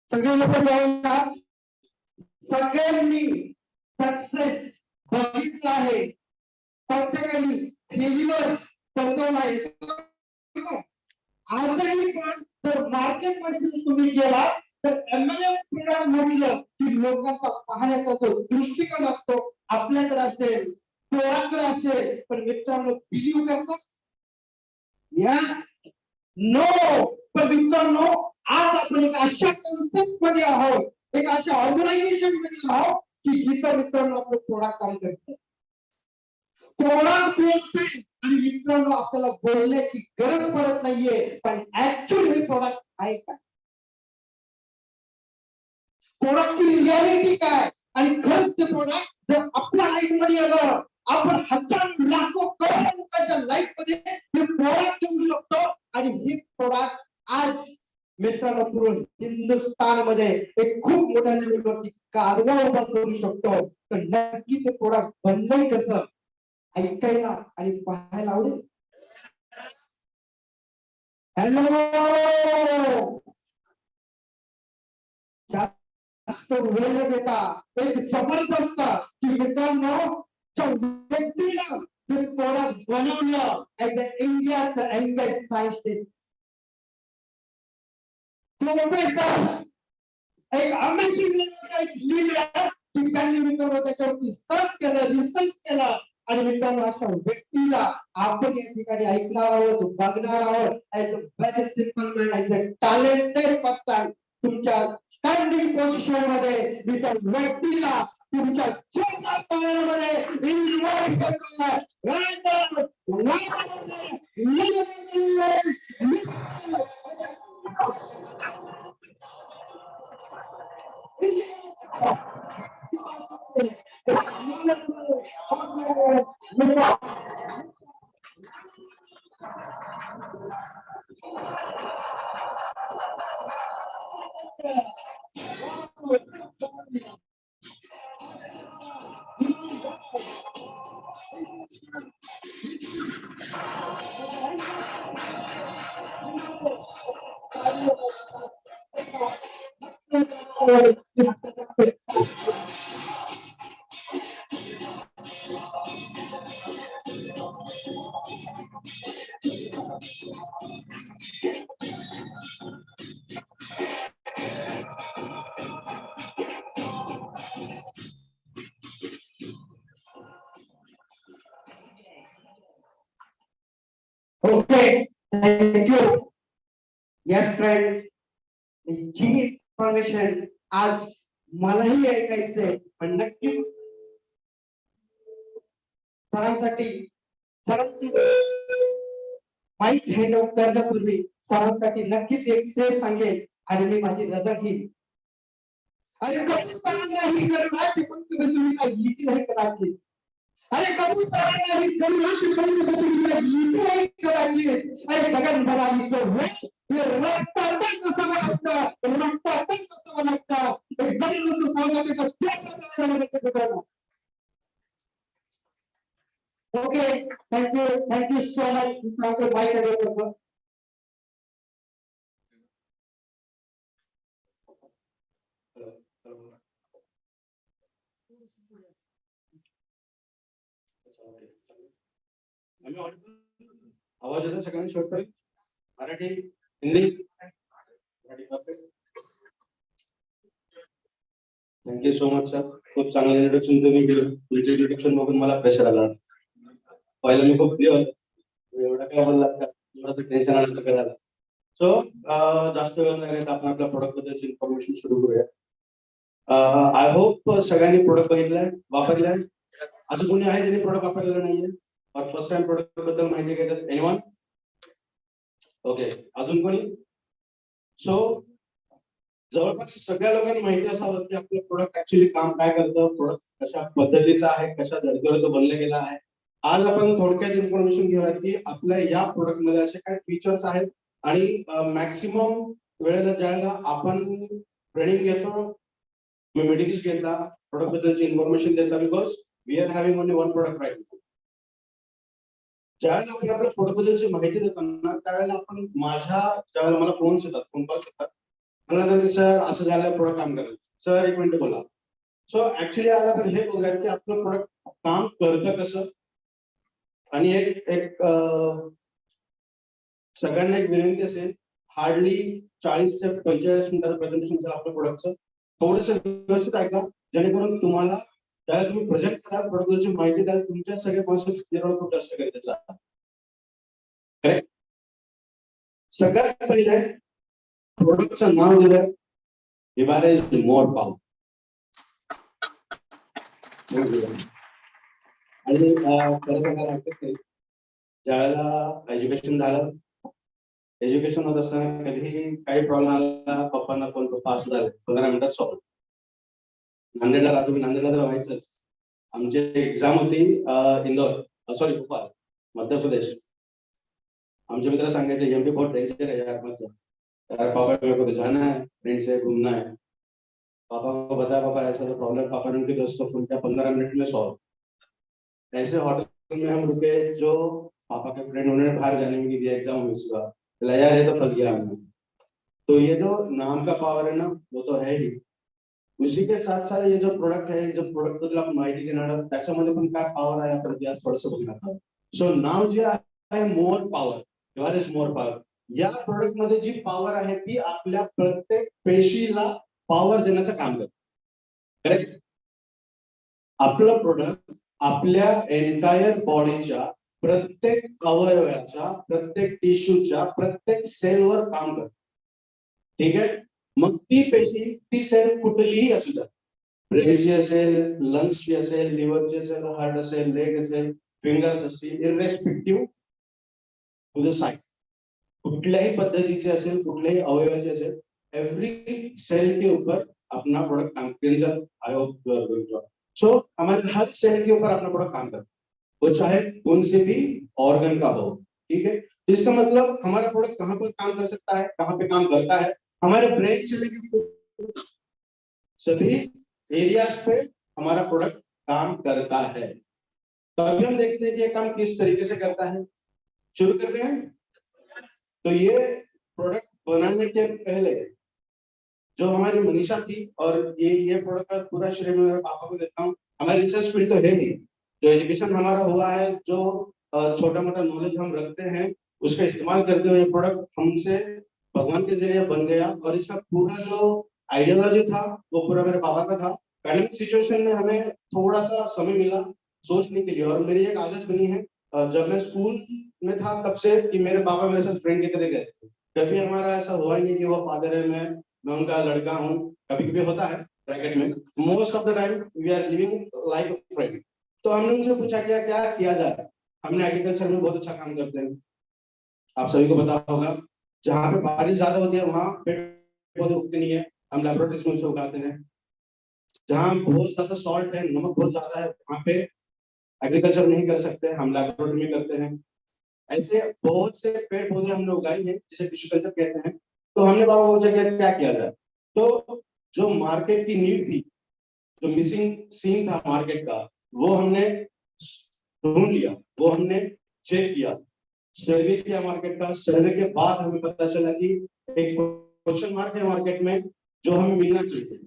सगळे लोक जाऊया. सगळ्यांनी सक्सेस बघितला आहे, प्रत्येकाने फेल्युअर बसवला आहे. आजही पण जर मार्केटमध्ये तुम्ही गेला तर एमएलएम प्रोडक्ट म्हटलं की लोकांचा पाहण्याचा जो दृष्टिकोन असतो आपल्याकडे असेल, प्रोडक्टकडे असेल, पण मित्रांनो बिलीव्ह करतात या नो. पण मित्रांनो आज आपण एक अशा कन्सेप्ट मध्ये आहोत, एक अशा ऑर्गनायझेशन मध्ये आहोत की जिथं मित्रांनो आपलं प्रोडक्ट काम करतं. प्रोडक्ट बोलते आणि मित्रांनो आपल्याला बोलण्याची गरज पडत नाहीये, पण ऍक्च्युअली हे प्रोडक्ट आहे का, प्रोडक्टची रियालिटी काय, आणि खरंच ते प्रोडक्ट जर आपल्या लाईफ मध्ये आलं, आपण हजारो लाखो करोडो लोकांच्या लाईफ मध्ये हे प्रोडक्ट घेऊ शकतो. आणि हे प्रोडक्ट आज मित्रांनो पूर्ण हिंदुस्थान मध्ये एक खूप मोठ्या लेवलवरती कारभार उभा करू शकतो. तर नक्की ते प्रोडक्ट बनलंय कसं ऐकायला आणि पाहायला आवडेल. हॅलो, जास्त वेळ न देता एक जबरदस्त की मित्रांनो ज्या व्यक्तीनं ते प्रोडक्ट बनवलं ऍज अ इंडियाचं यंगेस्ट सायंटिस्ट प्रोफेसर, एक अमेझिंग एक लीडर की त्यांनी मित्रांनो त्याच्यावरती सर्च केलं, रिसर्च केलं. आणि मित्रांनो अशा व्यक्तीला आपण या ठिकाणी ऐकणार आहोत, बघणार आहोत. As a very simple man, as a talented person तुमच्या स्टँडिंग पोझिशन मध्ये मी त्या व्यक्तीला तुमच्या छोट्या पायामध्ये इन्व्हाइट करतो. Okay, thank you. येस फ्रेंड, जी इन्फॉर्मेशन आज मलाही ऐकायचंय, पण नक्कीच सरांसाठी माईक हँड ओव्हर करण्यापूर्वी सरांसाठी नक्कीच एक श्रेय सांगेल आणि मी माझी रजा घेईन. अरे कबूल सरांना ही गरुडाची पंक्ती सुविधा लिहिली आहे करायची. अरे कबूल सरांना ही गरुडाची पंक्ती सुविधा लिहिली आहे करायची. अरे गगनभराचं वेळ हे रक्तातच कसं लागतं, रक्तातच कसं लागतं. एक जबरदस्त सांगायचं. Okay, thank you so much. सांगतो माईक हँड ओव्हर करतो. आवाज येतो सगळ्यांनी शोधतोय. Marathi, Hindi, thank you so much sir. खूप चांगलं इंट्रोडक्शन तुम्ही केलं. तुमचं इंट्रोडक्शन बघून मला प्रेशर आला. पहिला मी खूप फ्री होतो, एवढं काय बोलला थोडंसं टेन्शन आलं काय झालं. सो जास्त वेळ नाही घेता आपण आपल्या प्रोडक्ट बद्दलची इन्फॉर्मेशन सुरू करूया. आय होप सगळ्यांनी प्रोडक्ट बघितलाय, वापरलाय. असं कोणी आहे ज्यांनी प्रोडक्ट वापरलेलं नाहीये और फर्स्ट टाइम प्रोडक्ट बद्दल माहिती घेतात? एनीवन? ओके, अजून कोणी? सो जवळपास सगळ्या लोकांनी माहिती असावं की आपलं प्रोडक्ट ऍक्च्युली काम काय करतं, प्रोडक्ट कशा पद्धतीचा आहे, कशा दर्जावर तो बनला गेला आहे. आज आपण थोडक्यात इन्फॉर्मेशन घेऊया की आपल्या या प्रोडक्ट मध्ये असे काय फीचर्स आहेत आणि मॅक्सिमम वेळेला ज्याला आपण ट्रेनिंग घेतो, मी मीटिंग्स घेतला, प्रोडक्ट बद्दलची इन्फॉर्मेशन देता, because we are having only one product right. ज्यावेळेला आपण आपल्या प्रोडक्ट बद्दलची माहिती देतो ना, त्यावेळेला आपण ज्यावेळेला मला फोन्स येतात, फोन कॉल्स येतात, मला तर सर असं झालं प्रोडक्ट काम करायचं सर 1 मिनिट बोला. सो ऍक्च्युली आज आपण हे बघूयात की आपलं प्रोडक्ट काम करतं कसं. आणि एक एक सगळ्यांना एक विनंती असेल, हार्डली 40 ते 45 मिनिटाचं प्रेझेंटेशन असेल आपल्या प्रोडक्टचं. थोडंसं व्यवस्थित ऐका, जेणेकरून तुम्हाला त्याला तुम्ही प्रेझेंट करा प्रोडक्टची माहिती द्याल, तुमच्या सगळे कॉन्सेप्ट क्लिअर होणं खूप जास्त गरजेचं आहे. करेक्ट. सगळ्यात पहिले प्रोडक्टचं नाव दिलं इज मोर पॉवर. आणि खरं सांगायला हरकत नाही, ज्यावेळेला एज्युकेशन झालं, एज्युकेशन होत असताना कधीही काही प्रॉब्लेम आला पप्पांना फोन, पप्पा असं झालं 15 मिनिटात सॉल्व्ह. नांदेडला राहतो मी, नांदेडला तर व्हायचंच. आमची एक्झाम होती इंदौर, सॉरी भोपाळ, मध्य प्रदेश. आमचे मित्र सांगायचे एमपी बहुत डेंजर है यार, मत यार पापा मेरे को तो जाना है, फ्रेंड से घूमना है. पापा को बताया पापा ऐसा तो प्रॉब्लम, पापा ने उनके दोस्त को फोन किया 15 मिनट में सॉल्व. ऐसे होटल में हम रुके जो पापा के फ्रेंड उन्होंने बाहर जाने में दिया एग्जाम में उसका, यार ये तो फंस गया हमने. तो ये जो नाम का पावर है ना वो तो है ही. उसी के साथ साथ ये जो प्रोडक्ट है, जो प्रोडक्ट बद्दल आपण माहिती घेणार त्याच्यामध्ये पण काय पॉवर आहे आपण आज थोडंसं बघणार आहोत. सो नाव जे आहे more power, what is more power. या प्रोडक्ट मध्ये जी पॉवर आहे ती आपल्या प्रत्येक पेशीला पॉवर देण्याचं काम करते. करेक्ट. आपलं प्रोडक्ट आपल्या एंटायर बॉडीच्या प्रत्येक अवयवाच्या, प्रत्येक टिश्यूच्या, प्रत्येक सेलवर काम करते. ठीक आहे. मग ती पेशी, ती सेल कुठलीही असू द्या, ब्रेनची असेल, लंग्सची असेल, लिव्हरची असेल, हार्ट असेल, लेग असेल, फिंगर्स असतील, इररेस्पेक्टिव्ह टू द साइड, कुठल्याही पद्धतीचे असेल, कुठल्याही अवयवाचे असेल, एवरी सेल के ऊपर अपना प्रोडक्ट काम करेगा. आई होप सो हमारे हर सेल के ऊपर अपना प्रोडक्ट काम करता है, वो चाहे कौन से भी ऑर्गन का हो. ठीक है. तो इसका मतलब हमारा प्रोडक्ट कहाँ पर काम कर सकता है, कहाँ पे काम करता है, हमारे ब्रेन से लेकर सभी एरियाज पे हमारा प्रोडक्ट काम करता है. तो अभी हम देखते हैं कि ये काम किस तरीके से करता है. शुरू करते हैं. तो ये प्रोडक्ट बनाने के पहले जो हमारी मनीषा थी, और ये प्रोडक्ट का पूरा श्रेय मैं पापा को देता हूँ. हमारी रिसर्च फील्ड तो है ही, जो एजुकेशन हमारा हुआ है, जो छोटा मोटा नॉलेज हम रखते हैं, उसका इस्तेमाल करते हुए ये प्रोडक्ट हमसे भगवान के जरिए बन गया. और इसका पूरा जो आइडियोलॉजी था वो पूरा मेरे पापा का था. पैंडेमिक सिचुएशन में हमें थोड़ा सा समय मिला सोचने के लिए, और मेरी एक आदत बनी है जब मैं स्कूल में था तब से कि मेरे पापा मेरे साथ फ्रेंड की तरह रहते. कभी हमारा ऐसा हुआ ही नहीं कि वो फादर है, मैं उनका लड़का हूँ. कभी कभी होता है ब्रैकेट में, most of the time we are living like a friend. तो हमने उनसे पूछा क्या किया जाए. हमने एग्रीकल्चर में बहुत अच्छा काम करते हैं, आप सभी को पता होगा. जहाँ पे बारिश ज्यादा होती है वहां पेड़ पौधे उगते नहीं है, हम लेबोरेटरीज में उसे उगाते हैं. जहाँ बहुत ज्यादा सॉल्ट है, नमक बहुत ज्यादा है, वहां पे एग्रीकल्चर नहीं कर सकते, हम लेबोरेटरी में करते हैं. ऐसे बहुत से पेड़ पौधे हमने उगाए हैं जिसे टिश्यू कल्चर कहते हैं. तो हमने बाबा पूछा क्या किया जाए. तो जो मार्केट की नीड थी, जो मिसिंग सीन था मार्केट का, वो हमने ढूंढ लिया, वो हमने चेक किया, सर्वे किया मार्केट का. सर्वे के बाद हमें पता चला कि एक क्वेश्चन मार्क है मार्केट में जो हमें मिलना चाहिए,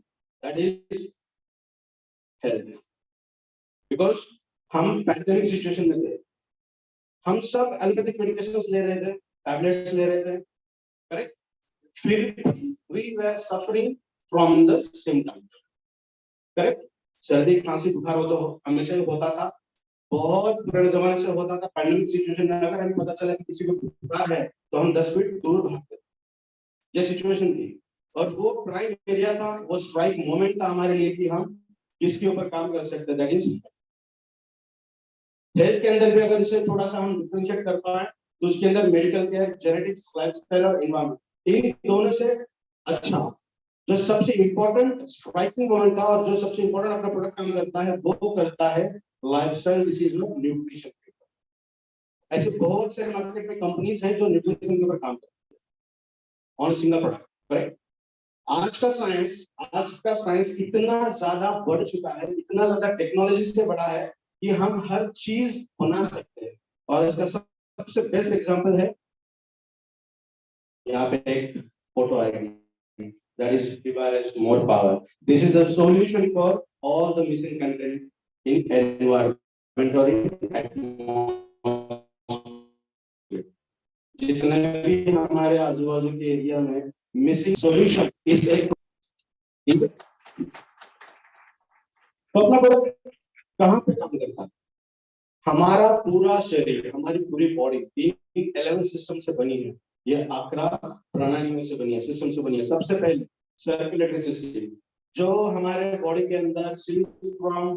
दैट इज हेल्थ. बिकॉज हम पैंडेमिक सिचुएशन में थे, हम सब एलोपैथिक मेडिकेशंस ले रहे थे, टैबलेट्स ले रहे थे. करेक्ट. फिर we were suffering from the symptoms. Correct. सर्दी खांसी बुखार हो तो हमेशा ही होता था, बहुत पुराने जमाने से होता था. पैंडेमिक सिचुएशन में अगर हमें पता चला कि किसी को बुखार है तो हम 10 फीट दूर भागते. ये सिचुएशन थी, और वो प्राइम एरिया था, वो स्ट्राइक मोमेंट था हमारे लिए कि हम किसके ऊपर काम कर सकते. दैट इज हेल्थ के अंदर भी अगर इसे थोड़ा सा हम डिफरेंशिएट कर पाए तो उसके अंदर मेडिकल केयर, जेनेटिक्स, लाइफस्टाइल और एनवायरनमेंट, इन दोनों से अच्छा जो सबसे इंपॉर्टेंट स्ट्राइकिंग मोमेंट था, और जो सबसे इंपॉर्टेंट अपना प्रोडक्ट काम करता है वो करता है लाइफस्टाइल डिसीज और न्यूट्रिशन. ऐसे बहुत सारे मार्केट में कंपनीज हैं जो न्यूट्रिशन के ऊपर काम करती है ऑन सिंगल प्रोडक्ट. करेक्ट. आज का साइंस इतना ज्यादा बढ़ चुका है, इतना ज्यादा टेक्नोलॉजी से बढ़ा है कि हम हर चीज बना सकते हैं. और इसका सबसे बेस्ट एग्जांपल है, यहाँ पे एक फोटो आएगी, that is 50 more power. This is the solution for all the missing content in environment or in atmosphere. जितने भी हमारे आजू बाजू के एरिया में मिसिंग सॉल्यूशन इस एक तो अपना प्रोडक्ट कहाँ पे काम करता है? हमारा पूरा शरीर, हमारी पूरी बॉडी 11 सिस्टम से बनी है। ये 11 प्रणालियों से बनी है, सिस्टम से बनी है। सबसे पहले सर्कुलेटरी सिस्टम, जो हमारे बॉडी के अंदर फ्रॉम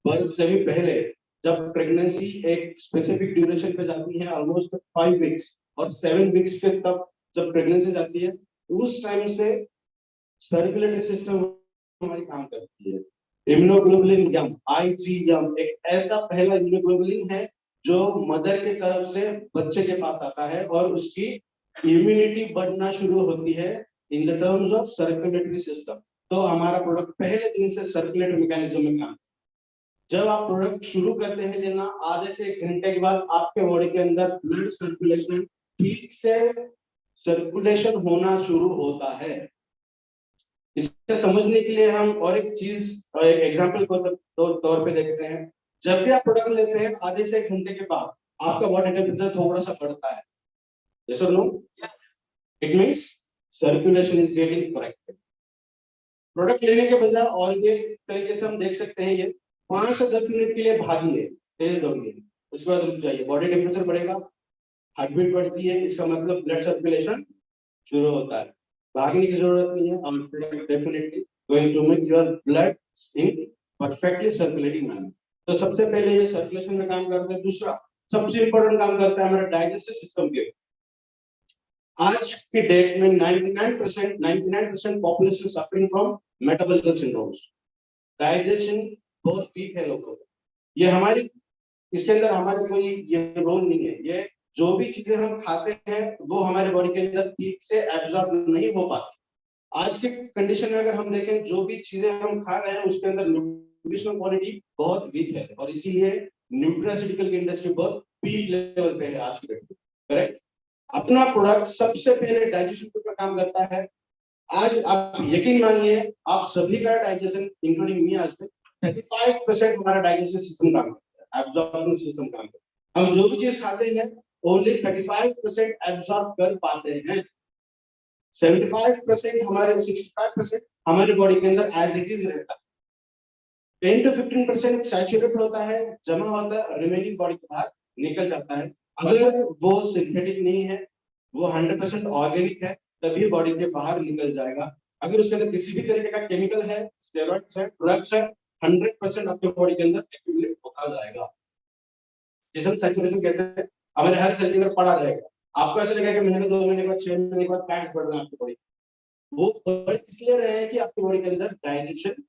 बर्थ से भी पहले, जब प्रेगनेंसी एक स्पेसिफिक ड्यूरेशन पे जाती है, ऑलमोस्ट 5 वीक्स और 7 वीक्स के तक जब प्रेगनेंसी जाती है, उस टाइम से सर्कुलेटरी सिस्टम हमारी काम करती है। इम्यूनोग्लोबुलिन जंप, IG जंप, एक ऐसा पहला इम्यूनोग्लोबुलिन है जो मदर के तरफ से बच्चे के पास आता है और उसकी इम्यूनिटी बढ़ना शुरू होती है in the terms of circulatory system. तो हमारा प्रोडक्ट पहले दिन से सर्कुलेटरी मैकेनिज्म में काम। जब आप प्रोडक्ट शुरू करते हैं लेना, आधे से 1 घंटे के बाद आपके बॉडी के अंदर ब्लड सर्कुलेशन ठीक से सर्कुलेशन होना शुरू होता है। इससे समझने के लिए हम और एक चीज, एक एग्जांपल को तौर पे देखते हैं। जब भी आप प्रोडक्ट लेते हैं, आधे से 1 घंटे के बाद आपका बॉडी टेम्परेचर थोड़ा सा बढ़ता है। यस और no? It means circulation is getting corrected. Product लेने के बजाय और ये तरीके से हम देख सकते हैं, ये 5 से 10 मिनट के लिए भागिए, तेज दौड़िए, उसके बाद रुक जाइए, बॉडी टेम्परेचर बढ़ेगा, हार्ट बीट बढ़ती है, इसका मतलब ब्लड सर्कुलेशन शुरू होता है। भागने की जरूरत नहीं है, और product definitely going to make your blood in perfectly circulating manner. तो सबसे पहले ये सर्कुलेशन में काम करता है। दूसरा सबसे इंपॉर्टेंट काम करता है हमारा डाइजेस्टिव सिस्टम के। आज की डेट में 99% population suffering from metabolic syndromes. Digestion बहुत वीक है लोगों को। ये हमारी, इसके अंदर हमारा कोई ये रोल नहीं है। ये जो भी चीजें हम खाते हैं वो हमारे बॉडी के अंदर ठीक से एब्जॉर्ब नहीं हो पाती। आज के कंडीशन में अगर हम देखें, जो भी चीजें हम खा रहे हैं उसके अंदर न्यूट्रिशनल क्वालिटी बहुत वीक है, और इसीलिए न्यूट्रास्यूटिकल की इंडस्ट्री बहुत पीक लेवल पे है आज के डेट में। करेक्ट? अपना प्रोडक्ट सबसे पहले डाइजेशन के ऊपर काम करता है। आज आप यकीन मानिए, आप सभी का डाइजेशन इंक्लूडिंग मी, आज तक 35% हमारा डाइजेशन सिस्टम काम करता है, एब्जॉर्प्शन सिस्टम काम करता है। हम जो भी चीज खाते हैं ओनली 35% एब्जॉर्ब कर पाते हैं। 75% हमारे 65% हमारी बॉडी के अंदर एज इट इज रहता है। 10 to 15% सैचुरेट होता है, जमा होता है, रिमेनिंग बॉडी के बाहर निकल जाता है। अगर वो सिंथेटिक नहीं है, वो 100% ऑर्गेनिक है, तभी बॉडी के बाहर निकल जाएगा। अगर उसके अंदर किसी भी तरीके का केमिकल है, स्टेरॉइड्स है, ड्रग्स है, 100% आपके बॉडी के अंदर एक्यूमुलेट होता जाएगा। जिसे हम सैचुरेशन कहते हैं, हमारे हर सेल के अंदर पड़ा रहेगा। आपको ऐसा लगेगा कि महीने 2 महीने के बाद 6 महीने के बाद फैट्स बढ़ रहे हैं आपकी बॉडी, वो बढ़ इसलिए रहे हैं कि आपकी बॉडी के अंदर डाइजेशन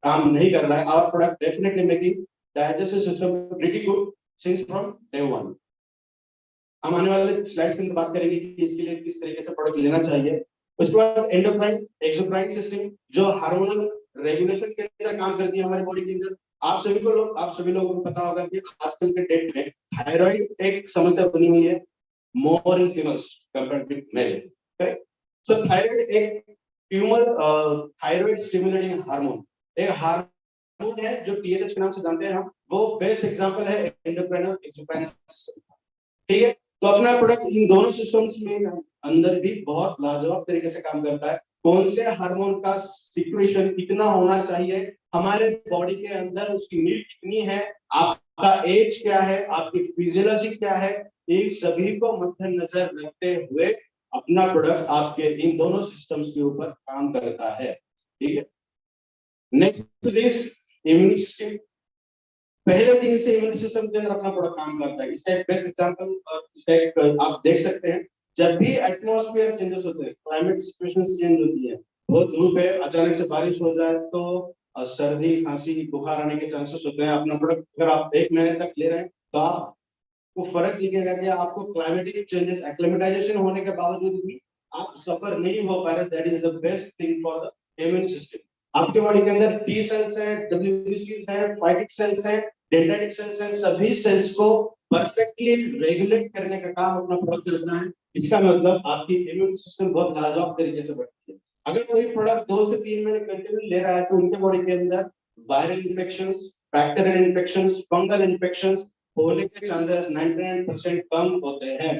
काम नहीं कर रहा है। Our product definitely making digestive system pretty good since from day 1। हम आने वाले स्लाइड्स में बात करेंगे कि इसके लिए किस तरीके से प्रोडक्ट लेना चाहिए। उसके बाद एंडोक्राइन एक्सोक्राइन सिस्टम, जो हार्मोनल रेगुलेशन के अंदर काम करती है हमारी बॉडी के अंदर। आप सभी लोगों को पता होगा कि आजकल के डेट में थायराइड एक समस्या बनी हुई है, more in females compared with male. Correct? So thyroid एक ट्यूमर, थायराइड स्टिमुलेटिंग हार्मोन, एक हार्मोन है जो TSH के नाम से जानते हैं हम। वो बेस्ट एग्जांपल है एंडोक्राइनल एक्सोक्राइन सिस्टम। ठीक है? तो अपना प्रोडक्ट इन दोनों सिस्टम्स में अंदर भी बहुत लाजवाब तरीके से काम करता है। कौन से हार्मोन का सिक्रेशन कितना होना चाहिए हमारे बॉडी के अंदर, उसकी नीड कितनी है, आपका एज क्या है, आपकी फिजियोलॉजी क्या है, इन सभी को मद्देनजर रखते हुए अपना प्रोडक्ट आपके इन दोनों सिस्टम्स के ऊपर काम करता है। ठीक है? Next this immune system. पहले दिन से इम्यून सिस्टम के अंदर अपना प्रोडक्ट काम करता है। इसका एक बेस्ट एग्जांपल, इसका एक आप देख सकते हैं, जब भी एटमॉस्फेयर चेंजेस होते हैं, क्लाइमेट सिचुएशन चेंज होती है, बहुत धूप है, अचानक से बारिश हो जाए तो सर्दी खांसी बुखार आने के चांसेस होते हैं। अपना प्रोडक्ट अगर आप 1 महीने तक ले रहे हैं तो आपको फर्क दिखेगा कि आपको क्लाइमेटिक चेंजेस एक्लेमेटाइजेशन होने के बावजूद भी आप सफर नहीं हो पा रहे। That is the best thing for the immune system. आपके बॉडी के अंदर टी सेल्स है, WBCs है, फाइटिक सेल्स है, डेंड्राइटिक सेल्स है, सभी सेल्स को परफेक्टली रेगुलेट करने का काम अपना प्रोडक्ट करता है। इसका मतलब आपकी इम्यून सिस्टम बहुत लाजवाब तरीके से बढ़ती है। अगर कोई प्रोडक्ट 2 से 3 महीने कंटिन्यू ले रहा है तो उनके बॉडी के अंदर viral infections, bacterial infections, fungal infections होने के चांसेस 99% कम होते हैं।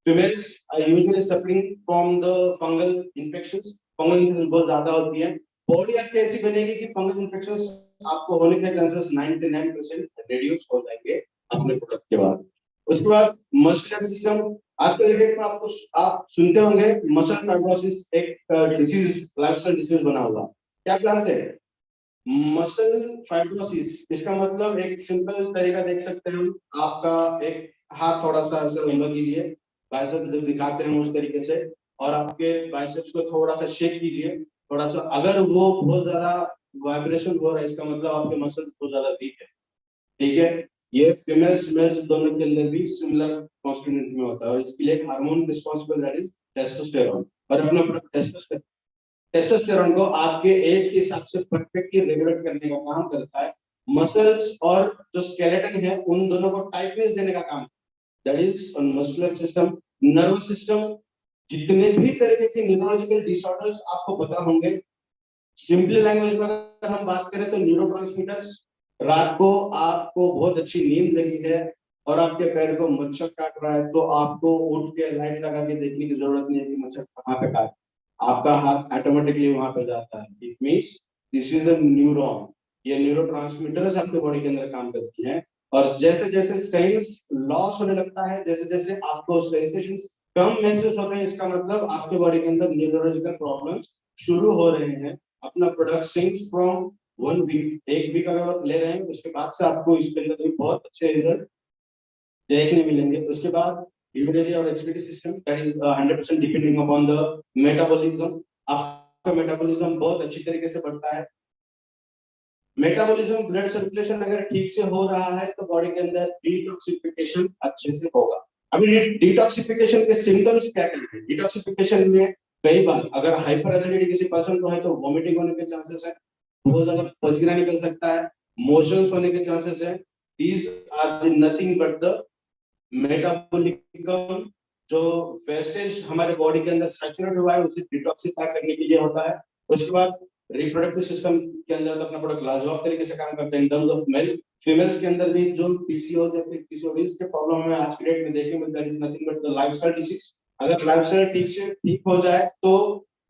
Females are usually suffering from the fungal infections. Fungal infection बहुत ज्यादा होती है। बॉडी आपकी ऐसी बनेगी कि फंगल इन्फेक्शंस आपको होने के चांसेस 99% रिड्यूस हो जाएंगे अपने प्रोडक्ट के बाद। उसके बाद मस्कुलर सिस्टम, आज के डेट में आपको आप सुनते होंगे मसल फाइब्रोसिस एक डिसीज, लाइफस्टाइल डिसीज बना हुआ। क्या आप जानते हैं मसल फाइब्रोसिस? इसका मतलब एक सिंपल तरीका देख सकते हैं हम, आपका एक हाथ थोड़ा सा ऐसे लंबा कीजिए, बाइसेप्स जब दिखाते हैं उस तरीके से, और आपके बाइसेप्स को थोड़ा सा शेक कीजिए थोड़ा सा। अगर वो बहुत ज्यादा वाइब्रेशन हो रहा है इसका मतलब आपके मसल्स बहुत ज्यादा वीक है। ठीक है, ये फीमेल्स मेल्स दोनों के अंदर भी सिमिलर कॉन्स्टिट्यूएंट में होता है, और इसके लिए एक hormone responsible that is testosterone. और अपना प्रोडक्ट टेस्टोस्टेरोन को आपके एज के हिसाब से परफेक्टली रेगुलेट करने का काम करता है। मसल्स और जो स्केलेटन है उन दोनों को टाइटनेस देने का काम, that is on muscular system. Nervous system, जितने भी तरह के न्यूरोलॉजिकल डिसऑर्डर्स आपको पता होंगे, सिंपली लैंग्वेज में अगर हम बात करें तो न्यूरोट्रांसमीटर्स। रात को आपको बहुत अच्छी नींद लगी है और आपके पैर को मच्छर काट रहा है तो आपको उठ के लाइट लगा के देखने की जरूरत नहीं है कि मच्छर कहाँ पे काट, आपका हाथ ऑटोमेटिकली वहां पे जाता है। It means this is a neuron. ये न्यूरोट्रांसमीटर्स आपके बॉडी के अंदर काम करती हैं, और जैसे जैसे सेंस लॉस होने लगता है, जैसे जैसे आपको सेंसेशन कम महसूस होते हैं, इसका मतलब आपके बॉडी के अंदर न्यूरोलॉजिकल प्रॉब्लम्स शुरू हो रहे हैं। अपना product since from 1 week, 1 week अगर आप ले रहे हैं उसके बाद से आपको इसके अंदर भी बहुत अच्छे रिजल्ट देखने मिलेंगे। उसके बाद यूरिनरी और excretory system, that is 100% depending upon the metabolism. आपका मेटाबॉलिज्म बहुत अच्छी तरीके से बढ़ता है। मेटाबॉलिज्म, ब्लड सर्कुलेशन अगर ठीक से हो रहा है तो बॉडी के अंदर डिटॉक्सिफिकेशन अच्छे से होगा। अभी डिटॉक्सिफिकेशन के सिम्टम्स क्या क्या हैं? डिटॉक्सिफिकेशन में कई बार अगर हाइपर एसिडिटी किसी पर्सन को है तो वोमिटिंग होने के चांसेस है, बहुत ज्यादा पसीना निकल सकता है, मोशंस होने के चांसेस है। These are nothing but the metabolism, जो वेस्टेज हमारे बॉडी के अंदर सैचुरेट हुआ है उसे डिटॉक्सिफाई करने के लिए होता है। उसके बाद रिप्रोडक्टिव सिस्टम के अंदर तो अपना प्रोडक्ट लाजवाब तरीके से काम करते हैं in terms of male. Females के अंदर भी जो पीसीओएस या फिर पीसीओडीज के प्रॉब्लम हमें आज की डेट में देखने मिलता है, is nothing but the lifestyle disease. अगर लाइफस्टाइल ठीक हो जाए तो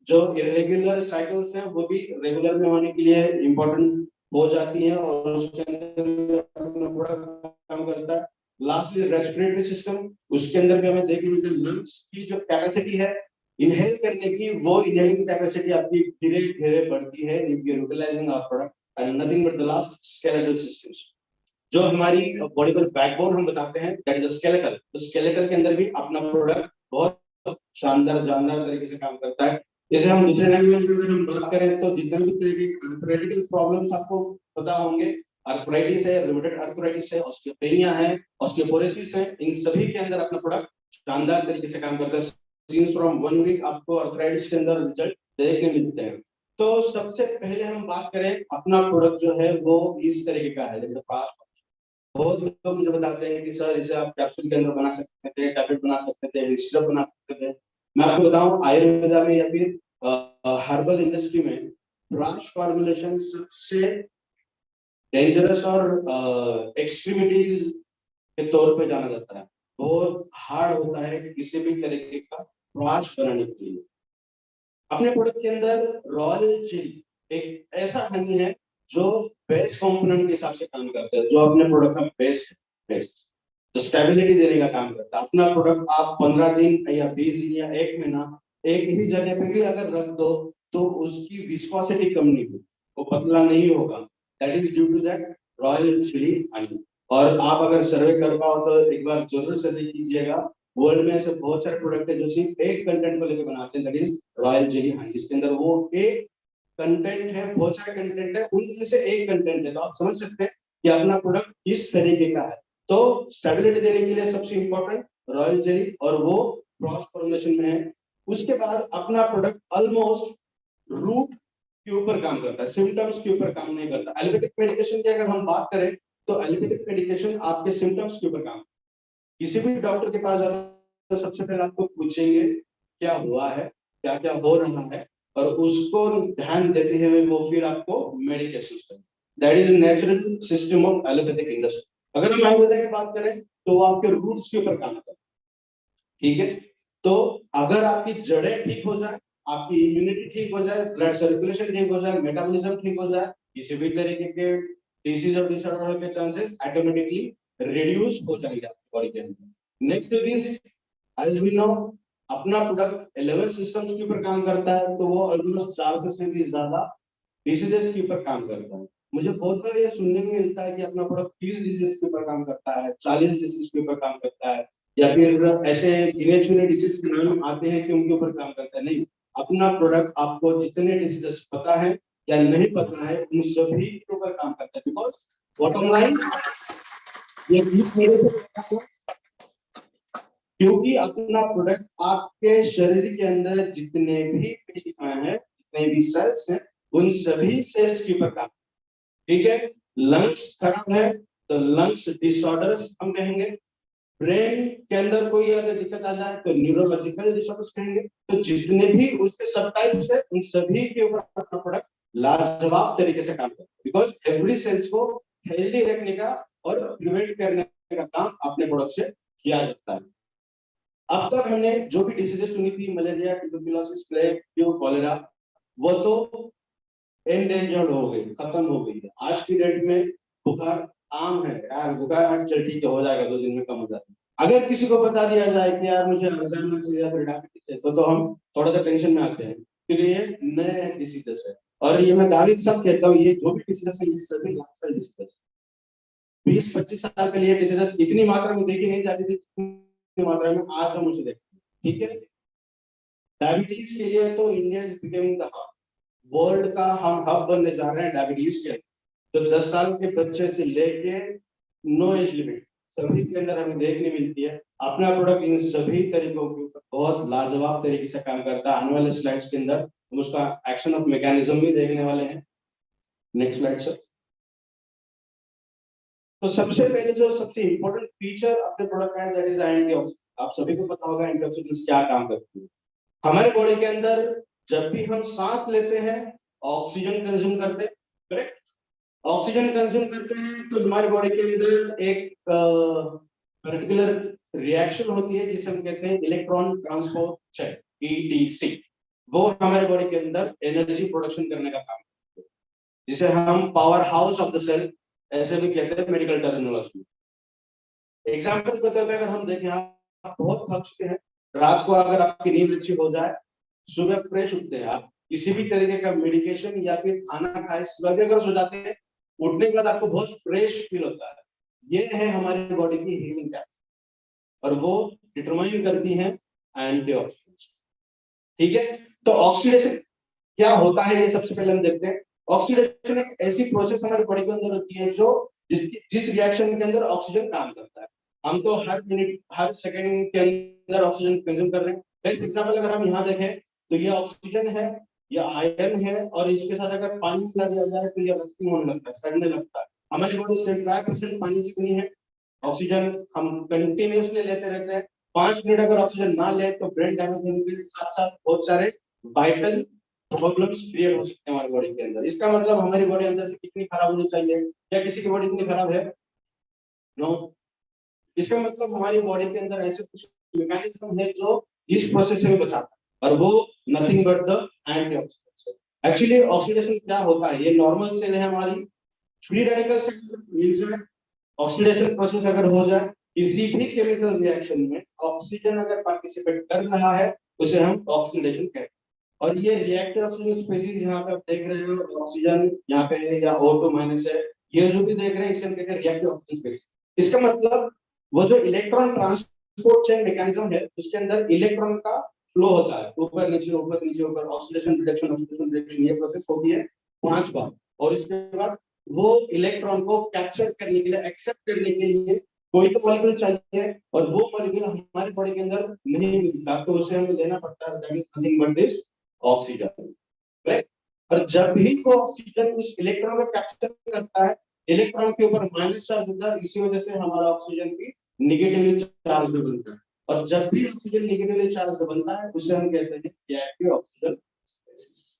जो इरेगुलर साइकिल्स हैं वो भी रेगुलर में होने के लिए इम्पोर्टेंट हो जाती हैं, और उसके अंदर अपना प्रोडक्ट काम करता है। लास्टली रेस्पिरेटरी सिस्टम, उसके अंदर भी हमें देखने मिलता है लंग्स की जो कैपेसिटी है इनहेल करने की, वो इनहेलिंग कैपेसिटी आपकी धीरे धीरे बढ़ती है if you utilizing our product. And nothing but the last skeletal systems, जो हमारी बॉडी का बैकबोन हम बताते हैं, दैट इज अ स्केलेटल। तो स्केलेटल के अंदर भी अपना प्रोडक्ट बहुत शानदार जानदार तरीके से काम करता है। जैसे हम दूसरे लैंग्वेज में हम बात करें तो जितने भी तरह की आर्थराइटिस प्रॉब्लम्स आपको पता होंगे, आर्थराइटिस है, रूमेटॉइड आर्थराइटिस है, ऑस्टियोपेनिया है, ऑस्टियोपोरोसिस है, इन सभी के अंदर अपना प्रोडक्ट शानदार तरीके से काम करता है। सिंस फ्रॉम 1 वीक आपको आर्थराइटिस के अंदर रिजल्ट देखने मिलते हैं। तो सबसे पहले हम बात करें अपना प्रोडक्ट जो है वो इस तरीके का है। जैसे फास्ट, बहुत लोग मुझे बताते हैं कि सर इसे आप कैप्सूल के अंदर बना सकते थे, टैबलेट बना सकते थे, सिरप बना सकते थे। मैं आपको बताऊं आयुर्वेदा में या फिर हर्बल इंडस्ट्री में ब्रांच फॉर्मुलेशन सबसे डेंजरस और एक्सट्रीमिटीज के तौर पे जाना जाता है। बहुत हार्ड होता है किसी भी तरीके का ब्रांच बनाने के लिए। अपने प्रोडक्ट के अंदर रॉयल चिली एक ऐसा हनी है जो बेस्ट कंपोनेंट के हिसाब से काम करता है, जो अपने प्रोडक्ट का बेस्ट तो स्टेबिलिटी देने का काम करता है। अपना प्रोडक्ट आप 15 दिन या 20 दिन या 1 महीना एक ही जगह पे भी अगर रख दो तो उसकी विस्कोसिटी कम नहीं होगी, वो पतला नहीं होगा। That is due to that royal chilli honey. और आप अगर सर्वे कर पाओ तो एक बार जरूर सर्वे कीजिएगा। वर्ल्ड में ऐसे बहुत सारे प्रोडक्ट है जो सिर्फ एक कंटेंट को लेकर बनाते हैं, that is royal chilli honey. इसके अंदर वो एक कंटेंट है, बहुत सारे कंटेंट है, उनमें से एक कंटेंट है, तो आप समझ सकते हैं कि अपना प्रोडक्ट किस तरीके का है। तो स्टेबिलिटी देने के लिए सबसे इंपॉर्टेंट रॉयल जेली, और वो क्रॉस फॉर्मुलेशन में है। उसके बाद अपना प्रोडक्ट ऑलमोस्ट रूट के ऊपर काम करता है, सिम्टम्स के ऊपर काम नहीं करता। एलोपैथिक मेडिकेशन की अगर हम बात करें तो एलोपैथिक मेडिकेशन आपके सिम्टम्स के ऊपर काम, किसी भी डॉक्टर के पास जाओ तो सबसे पहले आपको पूछेंगे क्या हुआ है, क्या क्या हो रहा है, और उसको ध्यान देते हुए वो फिर आपको मेडिकेशन करते। That is natural system of allopathic industry. अगर हम आयुर्वेदा की बात करें तो वो आपके रूट्स के ऊपर काम करता है, ठीक है। तो अगर आपकी जड़ें ठीक हो जाए, आपकी इम्यूनिटी ठीक हो जाए, ब्लड सर्कुलेशन ठीक हो जाए, मेटाबॉलिज्म ठीक हो जाए, किसी भी तरीके के डिसीज और डिसऑर्डर के चांसेस ऑटोमेटिकली रिड्यूस हो जाएंगे आपकी बॉडी के अंदर। Next to this, as we know, अपना प्रोडक्ट 11 सिस्टम्स के ऊपर काम करता है, तो वो ऑलमोस्ट 400 से भी ज्यादा डिसीजेस के ऊपर काम करता है। मुझे बहुत बार ये सुनने में मिलता है कि अपना प्रोडक्ट 30 डिसीज के ऊपर काम करता है, 40 डिसीज के ऊपर काम करता है, या फिर ऐसे गिने चुने डिसीज के नाम आते हैं कि उनके ऊपर काम करता है। नहीं, अपना प्रोडक्ट आपको जितने डिसीजेस पता है या नहीं पता है उन सभी के ऊपर काम करता है। बिकॉज बॉटम लाइन ये इस वजह से होता है क्योंकि अपना प्रोडक्ट आपके शरीर के अंदर जितने भी कोशिकाएं हैं, जितने भी सेल्स हैं, उन सभी सेल्स के ऊपर काम, ठीक है। लंग्स खराब है तो लंग्स डिसऑर्डर्स हम कहेंगे। ब्रेन के अंदर कोई अगर दिक्कत आ जाए तो न्यूरोलॉजिकल डिसऑर्डर्स कहेंगे। तो जितने भी उसके सब टाइप्स है उन सभी के ऊपर अपना प्रोडक्ट लाजवाब तरीके से काम करता है। बिकॉज एवरी सेल्स को हेल्दी रखने का और प्रिवेंट करने का काम अपने प्रोडक्ट से किया जाता है। अब तक हमने जो भी डिसीजेस सुनी थी, malaria, tuberculosis, plague, flu, cholera, वो तो एंडेंजर्ड हो गई, खत्म हो गई है। आज की डेट में बुखार आम है यार, बुखार चल ठीक है, हो जाएगा, 2 दिन में कम हो जाएगा। अगर किसी को बता दिया जाए कि यार मुझे अल्जाइमर से या फिर डायबिटीज है, तो हम थोड़ा सा टेंशन में आते हैं क्योंकि ये नए डिसीजेस है। और ये मैं दावे के साथ कहता हूँ, ये जो भी डिसीजेस है ये सभी लाइफस्टाइल डिसीजेस। 20-25 साल पहले ये डिसीजेस इतनी मात्रा में देखी नहीं जाती थी जितनी मात्रा में आज हम उसे देखते हैं, ठीक है। डायबिटीज के लिए तो India is becoming the hub, world का हम हब बनने जा रहे हैं डायबिटीज के। तो 10 साल के बच्चे से लेके नो एज लिमिट सभी के अंदर हमें देखने मिलती है। अपना प्रोडक्ट इन सभी तरीकों के ऊपर बहुत लाजवाब तरीके से काम करता है। आने वाले स्लाइड्स के अंदर हम उसका एक्शन ऑफ मैकेनिज्म भी देखने वाले हैं। Next slide sir. तो सबसे पहले जो सबसे इंपॉर्टेंट फीचर अपने प्रोडक्ट का है दैट इज एंटीऑक्सीडेंट। आप सभी को पता होगा एंटीऑक्सीडेंट्स क्या काम करते हैं। हमारे बॉडी के अंदर जब भी हम सांस लेते हैं ऑक्सीजन कंज्यूम करते हैं, करेक्ट। ऑक्सीजन कंज्यूम करते हैं तो हमारी बॉडी के अंदर एक पर्टिकुलर रिएक्शन होती है जिसे हम कहते हैं इलेक्ट्रॉन ट्रांसपोर्ट चेन, ईटीसी। वो हमारे बॉडी के अंदर एनर्जी प्रोडक्शन करने का काम करती है, जिसे हम power house of the cell ऐसे भी कहते हैं मेडिकल टर्मिनोलॉजी में। एग्जाम्पल के तौर पर अगर हम देखें, आप बहुत थक चुके हैं, रात को अगर आपकी नींद अच्छी हो जाए, सुबह फ्रेश उठते हैं, आप किसी भी तरीके का मेडिकेशन या फिर खाना खाए सुबह भी अगर सो जाते हैं, उठने के बाद आपको बहुत फ्रेश फील होता है। ये है हमारी बॉडी की हीलिंग कैपेसिटी और वो डिटरमाइन करती है एंटीऑक्सीडेंट्स, ठीक है। तो ऑक्सीडेशन क्या होता है ये सबसे पहले हम देखते हैं। ऑक्सीडेशन एक ऐसी प्रोसेस हमारी बॉडी के अंदर होती है जो जिस रिएक्शन के अंदर ऑक्सीजन काम करता है। हम तो हर मिनट हर सेकंड के अंदर ऑक्सीजन कंज्यूम कर रहे हैं। बेस्ट एग्जांपल अगर हम यहाँ देखें तो ये ऑक्सीजन है, या आयरन है, और इसके साथ अगर पानी मिला दिया जाए तो ये रस्टिंग होने लगता है, सड़ने लगता है। हमारी बॉडी 75% पानी से बनी है। ऑक्सीजन हम कंटिन्यूसली लेते रहते हैं। 5 मिनट अगर ऑक्सीजन ना ले तो ब्रेन डैमेज होने के साथ साथ बहुत सारे वाइटल प्रॉब्लम्स क्रिएट हो सकते हैं हमारी बॉडी के अंदर। इसका मतलब हमारी बॉडी अंदर से कितनी खराब होनी चाहिए? क्या किसी की बॉडी इतनी खराब है? नो। इसका मतलब हमारी बॉडी के अंदर ऐसे कुछ मैकेनिज्म है जो इस प्रोसेस से बचाता है, और वो nothing but the antioxidants. Actually oxidation क्या होता है? ये नॉर्मल सेल है हमारी, फ्री रेडिकल से मिल जाए, ऑक्सीडेशन प्रोसेस अगर हो जाए, किसी भी केमिकल रिएक्शन में ऑक्सीजन अगर पार्टिसिपेट कर रहा है उसे हम ऑक्सीडेशन कहते हैं। और ये रिएक्टिव ऑक्सीजन स्पीशीज यहाँ पे आप देख रहे हो, ऑक्सीजन यहाँ पे है या O2 माइनस है, ये जो भी देख रहे हैं इसे हम कहते हैं रिएक्टिव ऑक्सीजन स्पीशीज। इसका मतलब वो जो इलेक्ट्रॉन ट्रांसपोर्ट चेन मैकेनिज्म है उसके अंदर इलेक्ट्रॉन का फ्लो होता है, ऊपर नीचे ऊपर नीचे ऊपर, ऑक्सीडेशन रिडक्शन ये प्रोसेस होती है 5 बार। और इसके बाद वो इलेक्ट्रॉन को कैप्चर करने के लिए, एक्सेप्ट करने के लिए कोई तो मॉलिक्यूल चाहिए, और वो मॉलिक्यूल हमारे बॉडी के अंदर नहीं मिलता, तो उसे हमें लेना पड़ता है, that is nothing but this oxygen, right. और जब भी वो ऑक्सीजन उस इलेक्ट्रॉन को कैप्चर करता है, इलेक्ट्रॉन के ऊपर माइनस चार्ज होता है, इसी वजह से हमारा ऑक्सीजन भी नेगेटिवली चार्ज बनता है। और जब भी ऑक्सीजन नेगेटिवली चार्ज बनता है उसे हम कहते हैं रिएक्टिव ऑक्सीजन स्पीशीज।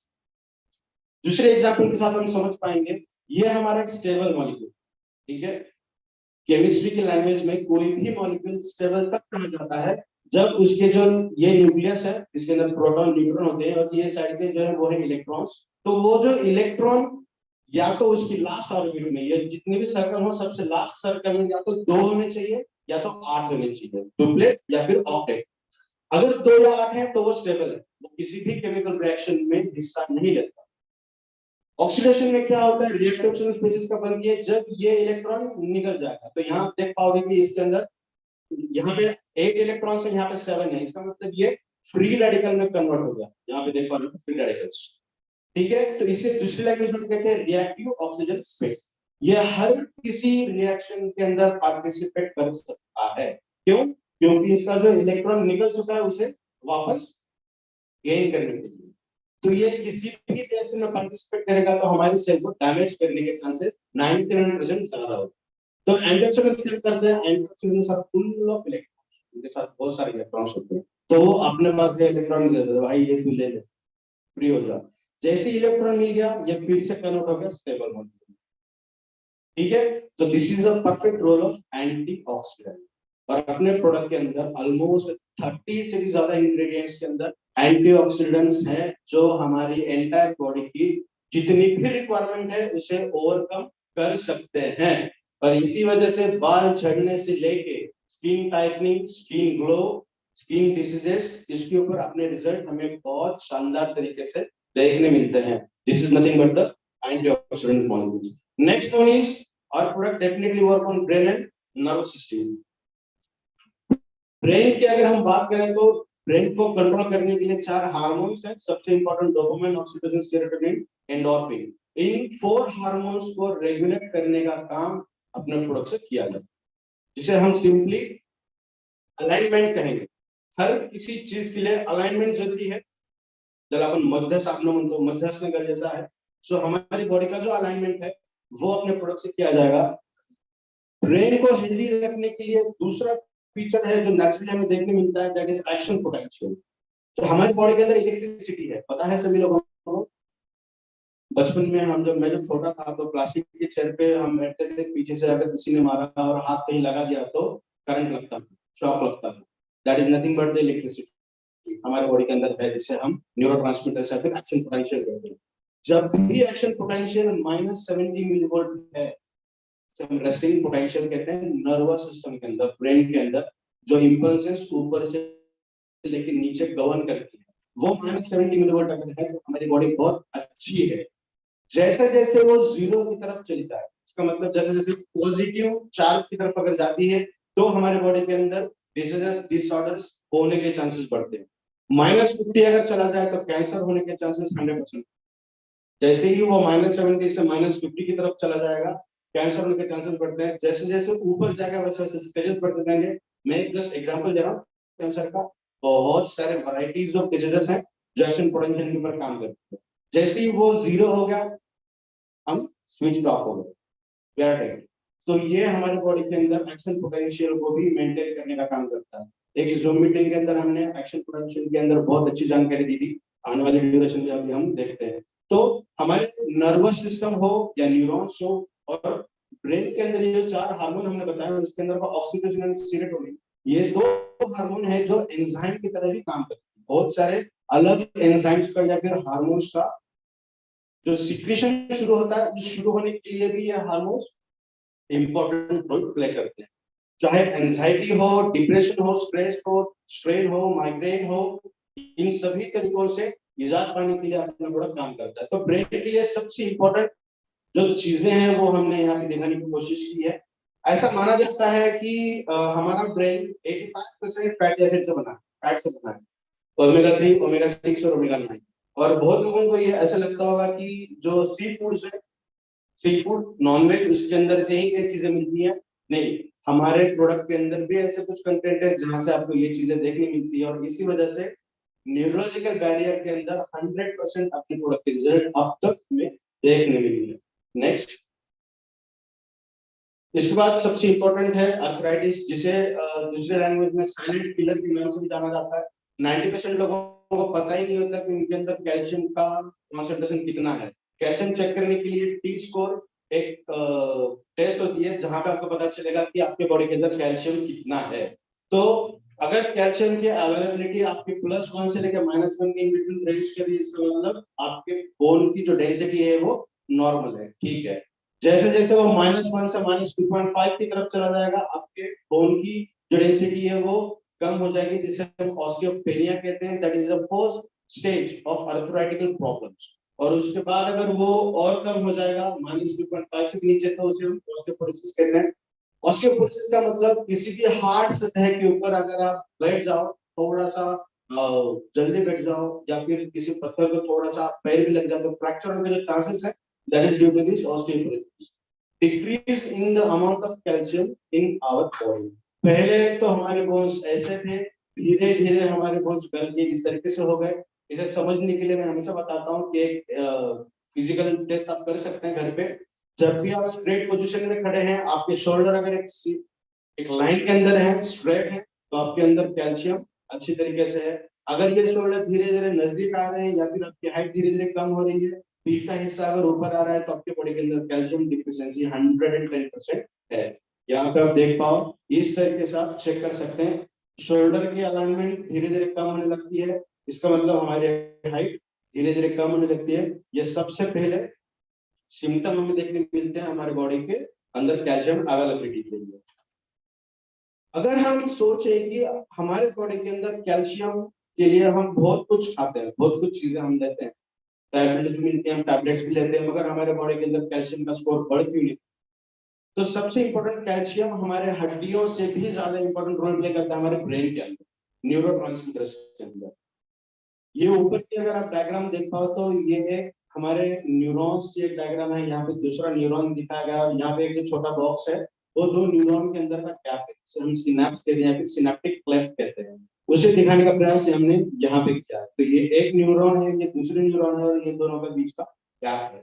दूसरे एग्जाम्पल के साथ हम समझ पाएंगे, ये हमारा एक स्टेबल मॉलिक्यूल, ठीक है। केमिस्ट्री की लैंग्वेज में कोई भी मॉलिक्यूल स्टेबल तब कहा जाता है जब उसके जो ये न्यूक्लियस है, इसके अंदर प्रोटॉन न्यूट्रॉन होते हैं, और ये साइड के जो है वो है इलेक्ट्रॉन्स। तो वो जो इलेक्ट्रॉन या तो उसकी लास्ट ऑर्बिट में, ये जितने भी सर्कल हो सबसे लास्ट सर्कल में या तो 2 होने चाहिए या तो 8 होने चाहिए, डुप्लेट या फिर ऑक्टेट। अगर 2 या 8 है तो वो स्टेबल है, वो किसी भी केमिकल रिएक्शन में हिस्सा नहीं लेता। ऑक्सीडेशन में क्या होता है, रिएक्टेशन स्पीशीज का बनती है जब ये इलेक्ट्रॉन निकल जाएगा। तो यहाँ आप देख पाओगे कि इसके अंदर यहाँ पे 8 इलेक्ट्रॉन्स है, यहाँ पे 7 है, इसका मतलब ये फ्री रेडिकल में कन्वर्ट हो गया। यहाँ पे देख पा रहे हो फ्री रेडिकल्स, ठीक है। तो इसे दूसरी लैंग्वेज में कहते हैं रिएक्टिव ऑक्सीजन स्पेस। ये हर किसी रिएक्शन के अंदर पार्टिसिपेट कर सकता है। क्यों? क्योंकि इसका जो इलेक्ट्रॉन निकल चुका है उसे वापस गेन करने के लिए। तो ये किसी भी रिएक्शन में पार्टिसिपेट करेगा तो हमारी सेल को डैमेज करने के चांसेस 99% ज्यादा होते हैं। तो एंडोक्सिन क्या करते हैं, एंडोक्सिन के साथ फुल ऑफ इलेक्ट्रॉन्स, उनके साथ बहुत सारे इलेक्ट्रॉन्स होते हैं। तो वो अपने पास के इलेक्ट्रॉन दे देते हैं, भाई ये तू ले ले, फ्री हो जा। जैसे इलेक्ट्रॉन मिल गया, ये फिर से कन्वर्ट हो गया स्टेबल मॉलिक्यूल, ठीक है। तो this is the perfect role of antioxidant. और अपने प्रोडक्ट के अंदर ऑलमोस्ट 30 से भी ज्यादा इंग्रेडिएंट्स के अंदर एंटीऑक्सीडेंट्स हैं जो हमारी एंटायर बॉडी की जितनी भी रिक्वायरमेंट है उसे ओवरकम कर सकते हैं। और इसी वजह से बाल झड़ने से लेके skin tightening, skin glow, skin diseases, इसके ऊपर अपने रिजल्ट हमें बहुत शानदार तरीके से देखने मिलते हैं। This is nothing but the antioxidant molecules. Next one is our product definitely work on brain and nervous system. Brain की अगर हम बात करें तो ब्रेन को कंट्रोल करने के लिए 4 हार्मोन्स हैं। सबसे important dopamine, oxytocin, serotonin, endorphin. इन 4 हार्मोन्स को रेगुलेट करने का काम अपने प्रोडक्ट से किया जाता है, जिसे हम सिंपली अलाइनमेंट कहेंगे। हर किसी चीज के लिए अलाइनमेंट जरूरी है। जब अपन मध्यस्थ आपने म्हणतो मध्यस्थ में गरजेचा है। सो हमारी बॉडी का जो अलाइनमेंट है वो अपने प्रोडक्ट से किया जाएगा। ब्रेन को हेल्दी रखने के लिए दूसरा फीचर है जो नेचुरली हमें देखने मिलता है, दैट इज एक्शन पोटेंशियल। तो हमारी बॉडी के अंदर इलेक्ट्रिसिटी है, पता है सभी लोगों को। बचपन में मैं जब छोटा था तो प्लास्टिक के चेयर पे हम बैठते थे, पीछे से अगर किसी ने मारा और हाथ कहीं लगा दिया तो करंट लगता था, शॉक लगता था। That is nothing but the electricity हमारे बॉडी के अंदर है, जिसे हम न्यूरोट्रांसमीटर या फिर एक्शन पोटेंशियल कहते हैं। जब भी एक्शन पोटेंशियल -70 मिलीवोल्ट है, हम रेस्टिंग पोटेंशियल कहते हैं। नर्वस सिस्टम के अंदर, ब्रेन के अंदर जो इंपल्सेस ऊपर से लेकर नीचे गवर्न करती है, वो -70 मिलीवोल्ट अगर है तो हमारी बॉडी बहुत अच्छी है। जैसे जैसे वो 0 की तरफ चलता है, इसका मतलब जैसे जैसे पॉजिटिव चार्ज की तरफ अगर जाती है तो हमारे बॉडी के अंदर डिसीजेस, डिसऑर्डर्स होने के चांसेस बढ़ते हैं। -50 अगर चला जाए तो कैंसर होने के चांसेस 100%। जैसे ही वो -70 से -50 की तरफ चला जाएगा, कैंसर होने के चांसेस बढ़ते हैं। जैसे जैसे ऊपर जाएगा वैसे वैसे स्टेजेस बढ़ते जाएंगे। मैं एक जस्ट एग्जांपल दे रहा हूँ कैंसर का। बहुत सारे वैरायटीज ऑफ डिजीजेस हैं जो एक्शन पोटेंशियल के ऊपर काम करते हैं। जैसे ही वो 0 हो गया, हम स्विच ऑफ हो गए। तो ये हमारी बॉडी के अंदर एक्शन पोटेंशियल को भी मेंटेन करने का काम करता है। एक जूम मीटिंग के अंदर हमने एक्शन पोटेंशियल के अंदर बहुत अच्छी जानकारी दी थी, आने वाली ड्यूरेशन में अभी हम देखते हैं। तो हमारे नर्वस सिस्टम हो या न्यूरॉन्स हो और ब्रेन के अंदर ये जो 4 हार्मोन हमने बताया उसके अंदर ऑक्सीटोसिन और सेरोटोनिन, ये 2 हार्मोन है जो एंजाइम की तरह भी काम करते हैं। बहुत सारे अलग एंजाइम्स का या फिर हार्मोन्स का जो सिक्रीशन शुरू होता है, उस शुरू होने के लिए भी ये हार्मोन्स इंपॉर्टेंट रोल प्ले करते हैं। चाहे एंजाइटी हो, डिप्रेशन हो, स्ट्रेस हो, स्ट्रेन हो, माइग्रेन हो, इन सभी तरीकों से निजात पाने के लिए अपना बड़ा काम करता है। तो ब्रेन के लिए सबसे इंपॉर्टेंट जो चीजें हैं वो हमने यहाँ पे दिखाने की कोशिश की है। ऐसा माना जाता है कि हमारा ब्रेन 85% फैटी एसिड से बना है, फैट से बना है, ओमेगा 3, ओमेगा 6 और ओमेगा 9। और बहुत लोगों को ये ऐसा लगता होगा कि जो सी फूड्स है, सी फूड नॉनवेज, उसके अंदर से ही ये चीजें मिलती है। नहीं, हमारे प्रोडक्ट के अंदर भी ऐसे कुछ कंटेंट है जहां से आपको ये चीजें देखने मिलती है। और इसी वजह से न्यूरोलॉजिकल बैरियर के अंदर 100% अपने प्रोडक्ट के रिजल्ट अब तक में देखने मिली है। नेक्स्ट, इसके बाद सबसे इंपॉर्टेंट है अर्थराइटिस, जिसे दूसरे लैंग्वेज में साइलेंट किलर के नाम से भी जाना जाता है। 90% लोगों को पता ही नहीं होता कि उनके अंदर कैल्शियम का कॉन्सेंट्रेशन कितना है। कैल्शियम चेक करने के लिए टी स्कोर एक टेस्ट होती है जहां पे आपको पता चलेगा कि आपके बॉडी के अंदर कैल्शियम कितना है। तो अगर कैल्शियम की अवेलेबिलिटी आपके +1 से लेकर -1 के बिटवीन रेंज के लिए, इसका मतलब आपके बोन की जो डेंसिटी है वो नॉर्मल है, ठीक है। जैसे जैसे वो -1 से -2.5 की तरफ चला जाएगा, आपके बोन की जो डेंसिटी है वो कम हो जाएगी, जिसे हम ऑस्टियोपेनिया कहते हैं। That is the first stage of arthritical problems. और उसके बाद अगर वो और कम हो जाएगा -2.5 से नीचे, तो उसे हम ऑस्टियोपोरोसिस कहते हैं। ऑस्टियोपोरोसिस का मतलब किसी भी हार्ड सतह के ऊपर अगर आप बैठ जाओ, थोड़ा सा जल्दी बैठ जाओ, या फिर किसी पत्थर को थोड़ा सा पैर भी लग जाए, तो फ्रैक्चर होने के जो चांसेस है, that is due to this osteoporosis. Decrease in the amount of calcium in our body. पहले तो हमारे बोन्स ऐसे थे, धीरे धीरे हमारे बोन्स गल के इस तरीके से हो गए। इसे समझने के लिए मैं हमेशा बताता हूँ कि एक फिजिकल टेस्ट आप कर सकते हैं घर पे। जब भी आप स्ट्रेट पोजीशन में खड़े हैं, आपके शोल्डर अगर एक लाइन के अंदर है, स्ट्रेट है, तो आपके अंदर कैल्शियम अच्छी तरीके से है। अगर ये शोल्डर धीरे धीरे नजदीक आ रहे हैं, या फिर आपकी हाइट धीरे धीरे कम हो रही है, पीठ का हिस्सा अगर ऊपर आ रहा है, तो आपके बॉडी के अंदर कैल्शियम डिफिशिएंसी 110% है। यहाँ पे आप देख पाओ, इस तरीके से आप चेक कर सकते हैं। शोल्डर की अलाइनमेंट धीरे धीरे कम होने लगती है, इसका मतलब हमारी हाइट धीरे धीरे कम होने लगती है। ये सबसे पहले सिम्टम हमें देखने को मिलते हैं हमारे बॉडी के अंदर कैल्शियम अवेलेबिलिटी के लिए। अगर हम सोचें कि हमारे बॉडी के अंदर कैल्शियम के लिए हम बहुत कुछ खाते हैं, बहुत कुछ चीजें हम लेते हैं, टैबलेट्स भी मिलती है, हम टैबलेट्स भी लेते हैं, मगर हमारे बॉडी के अंदर कैल्शियम का स्कोर बढ़ क्यों नहीं? तो सबसे इंपॉर्टेंट, कैल्शियम हमारे हड्डियों से भी ज्यादा इंपॉर्टेंट रोल प्ले करता है हमारे ब्रेन के अंदर, न्यूरोट्रांसमीटर्स के अंदर। ये ऊपर की अगर आप डायग्राम देख पाओ, तो ये एक हमारे न्यूरॉन्स की एक डायग्राम है। यहाँ पे दूसरा न्यूरॉन दिखाया गया, और यहाँ पे एक जो छोटा बॉक्स है, वो दो न्यूरॉन के अंदर का गैप है, जिसे हम सिनेप्स कहते हैं या फिर सिनेप्टिक क्लेफ्ट कहते हैं। उसे दिखाने का प्रयास हमने यहाँ पे किया। तो ये एक न्यूरॉन है, ये दूसरे न्यूरॉन है, और ये दोनों के बीच का गैप है।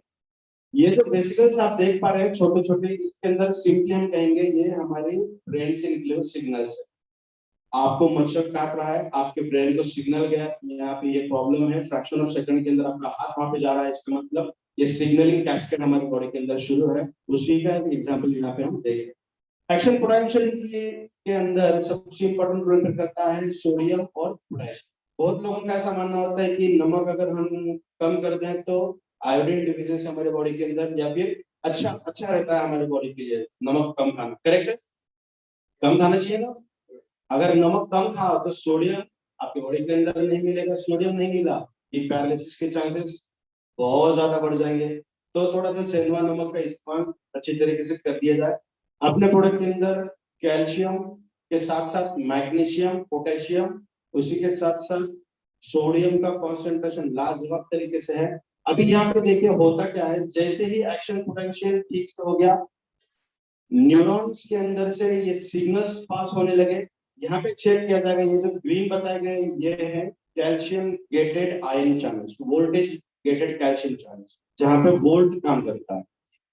ये जो वेसिकल्स आप देख पा रहे हैं छोटे छोटे, इसके अंदर सिंपली हम कहेंगे ये हमारे ब्रेन से निकले हुए सिग्नल्स है। आपको मच्छर काट रहा है, आपके ब्रेन को सिग्नल गया यहाँ पे ये प्रॉब्लम है, फ्रैक्शन ऑफ सेकंड के अंदर आपका हाथ वहां पे जा रहा है, इसका मतलब ये सिग्नलिंग कैस्केड हमारी बॉडी के अंदर शुरू है। उसी का एक एग्जांपल यहाँ पे हम देख रहे हैं। एक्शन पोटेंशियल के अंदर सबसे इंपॉर्टेंट रोल करता है सोडियम और पोटेशियम। बहुत लोगों का ऐसा मानना होता है कि नमक अगर हम कम कर दें तो आयोडीन डिफिशिएंसी हमारे बॉडी के अंदर, या फिर अच्छा अच्छा रहता है हमारे बॉडी के लिए नमक कम खाना। करेक्ट है, कम खाना चाहिए ना। अगर नमक कम खाओ तो सोडियम आपके बॉडी के अंदर नहीं मिलेगा, सोडियम नहीं मिला, ये पैरालिसिस के चांसेस बहुत ज्यादा बढ़ जाएंगे। तो थोड़ा सा सेंधवा नमक का इस्तेमाल अच्छी तरीके से कर दिया जाए। अपने प्रोडक्ट के अंदर कैल्शियम के साथ साथ मैग्नीशियम, पोटेशियम, उसी के साथ साथ सोडियम का कॉन्सेंट्रेशन लाजवाब तरीके से है। अभी यहाँ पे देखिए होता क्या है, जैसे ही एक्शन पोटेंशियल ठीक से हो गया, न्यूरॉन्स के अंदर से ये सिग्नल्स पास होने लगे। यहाँ पे चेक किया जाएगा, ये जो ग्रीन बताए गए ये है calcium gated ion channels, voltage gated calcium channels, जहाँ पे वोल्ट काम करता है।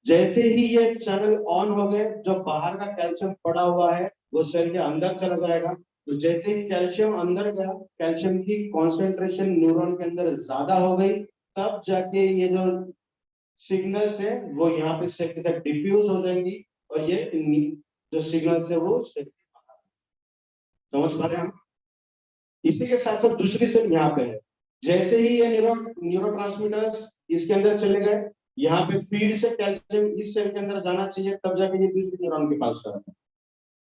जैसे ही ये चैनल ऑन हो गए, जो बाहर का कैल्शियम पड़ा हुआ है वो सेल के अंदर चला जाएगा। तो जैसे ही कैल्शियम अंदर गया, कैल्शियम की कॉन्सेंट्रेशन न्यूरॉन के अंदर ज्यादा हो गई, तब जाके ये जो सिग्नल्स है वो यहाँ पे सेल के साथ डिफ्यूज हो जाएंगी, और ये जो सिग्नल्स है वो समझ पा रहे हैं हम। इसी के साथ साथ दूसरी सेल यहाँ पे है। जैसे ही ये न्यूरोट्रांसमीटर्स इसके अंदर चले गए, यहाँ पे फिर से कैल्शियम इस सेल के अंदर जाना चाहिए, तब जाके ये दूसरे न्यूरॉन के पास जाता है।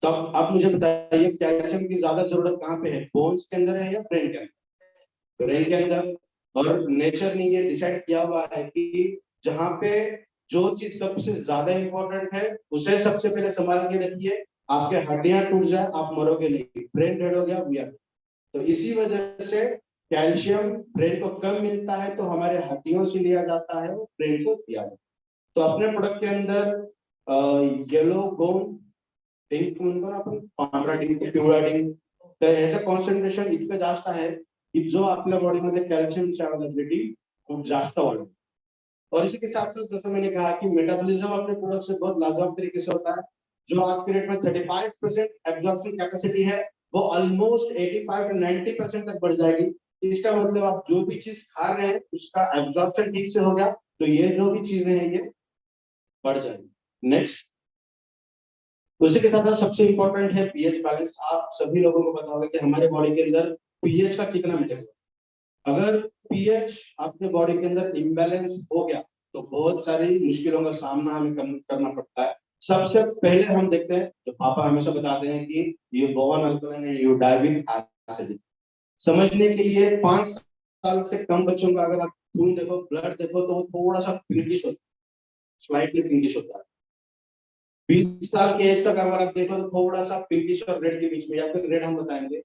तब आप मुझे बताइए कैल्शियम की ज्यादा जरूरत कहाँ पे है, बोन्स के अंदर है या ब्रेन के अंदर? ब्रेन के अंदर। और नेचर ने ये डिसाइड किया हुआ है कि जहाँ पे जो चीज सबसे ज्यादा इंपॉर्टेंट है उसे सबसे पहले संभाल के रखिए। आपके हड्डियां टूट जाए आप मरोगे नहीं, ब्रेन डेड हो गया भैया। तो इसी वजह से कैल्शियम ब्रेन को कम मिलता है, तो हमारे हड्डियों से लिया जाता है, ब्रेन को दिया जाता है। तो अपने प्रोडक्ट के अंदर येलो गोम डिंक म्हणतो ना आपण, पांढरा डिंक, पिवळा डिंक, तर ह्याचं कॉन्सन्ट्रेशन इतकं जास्त आहे कि जो आपल्या बॉडीमध्ये कैल्शियमची अवेलेबिलिटी खूप जास्त वाढते। और इसी के साथ साथ जैसे मैंने कहा कि मेटाबॉलिज्म अपने प्रोडक्ट से बहुत लाजवाब तरीके से होता है। जो आज के डेट में 35% एब्जॉर्प्शन कैपेसिटी है, वो ऑलमोस्ट 85 to 90% तक बढ़ जाएगी। इसका मतलब आप जो भी चीज खा रहे हैं उसका एब्जॉर्प्शन ठीक से हो गया, तो ये जो भी चीजें हैं ये बढ़ जाएगी। नेक्स्ट, उसी के साथ साथ सबसे इंपॉर्टेंट है पीएच बैलेंस। आप सभी लोगों को पता होगा कि हमारे बॉडी के अंदर पीएच का कितना मिलेगा। अगर पीएच आपके बॉडी के अंदर इम्बैलेंस हो गया तो बहुत सारी मुश्किलों का सामना हमें करना पड़ता है। सबसे पहले हम देखते हैं, तो पापा हमेशा बताते हैं कि ये बोर्न अल्कलाइन है, यू डाई विद एसिडिक। समझने के लिए 5 साल से कम बच्चों का अगर आप खून देखो, ब्लड देखो, तो वो थोड़ा सा पिंकिश होता है, स्लाइटली पिंकिश होता है। 20 साल के एज तक अगर आप देखो तो थोड़ा सा पिंकिश और रेड के बीच में, या फिर रेड हम बताएंगे।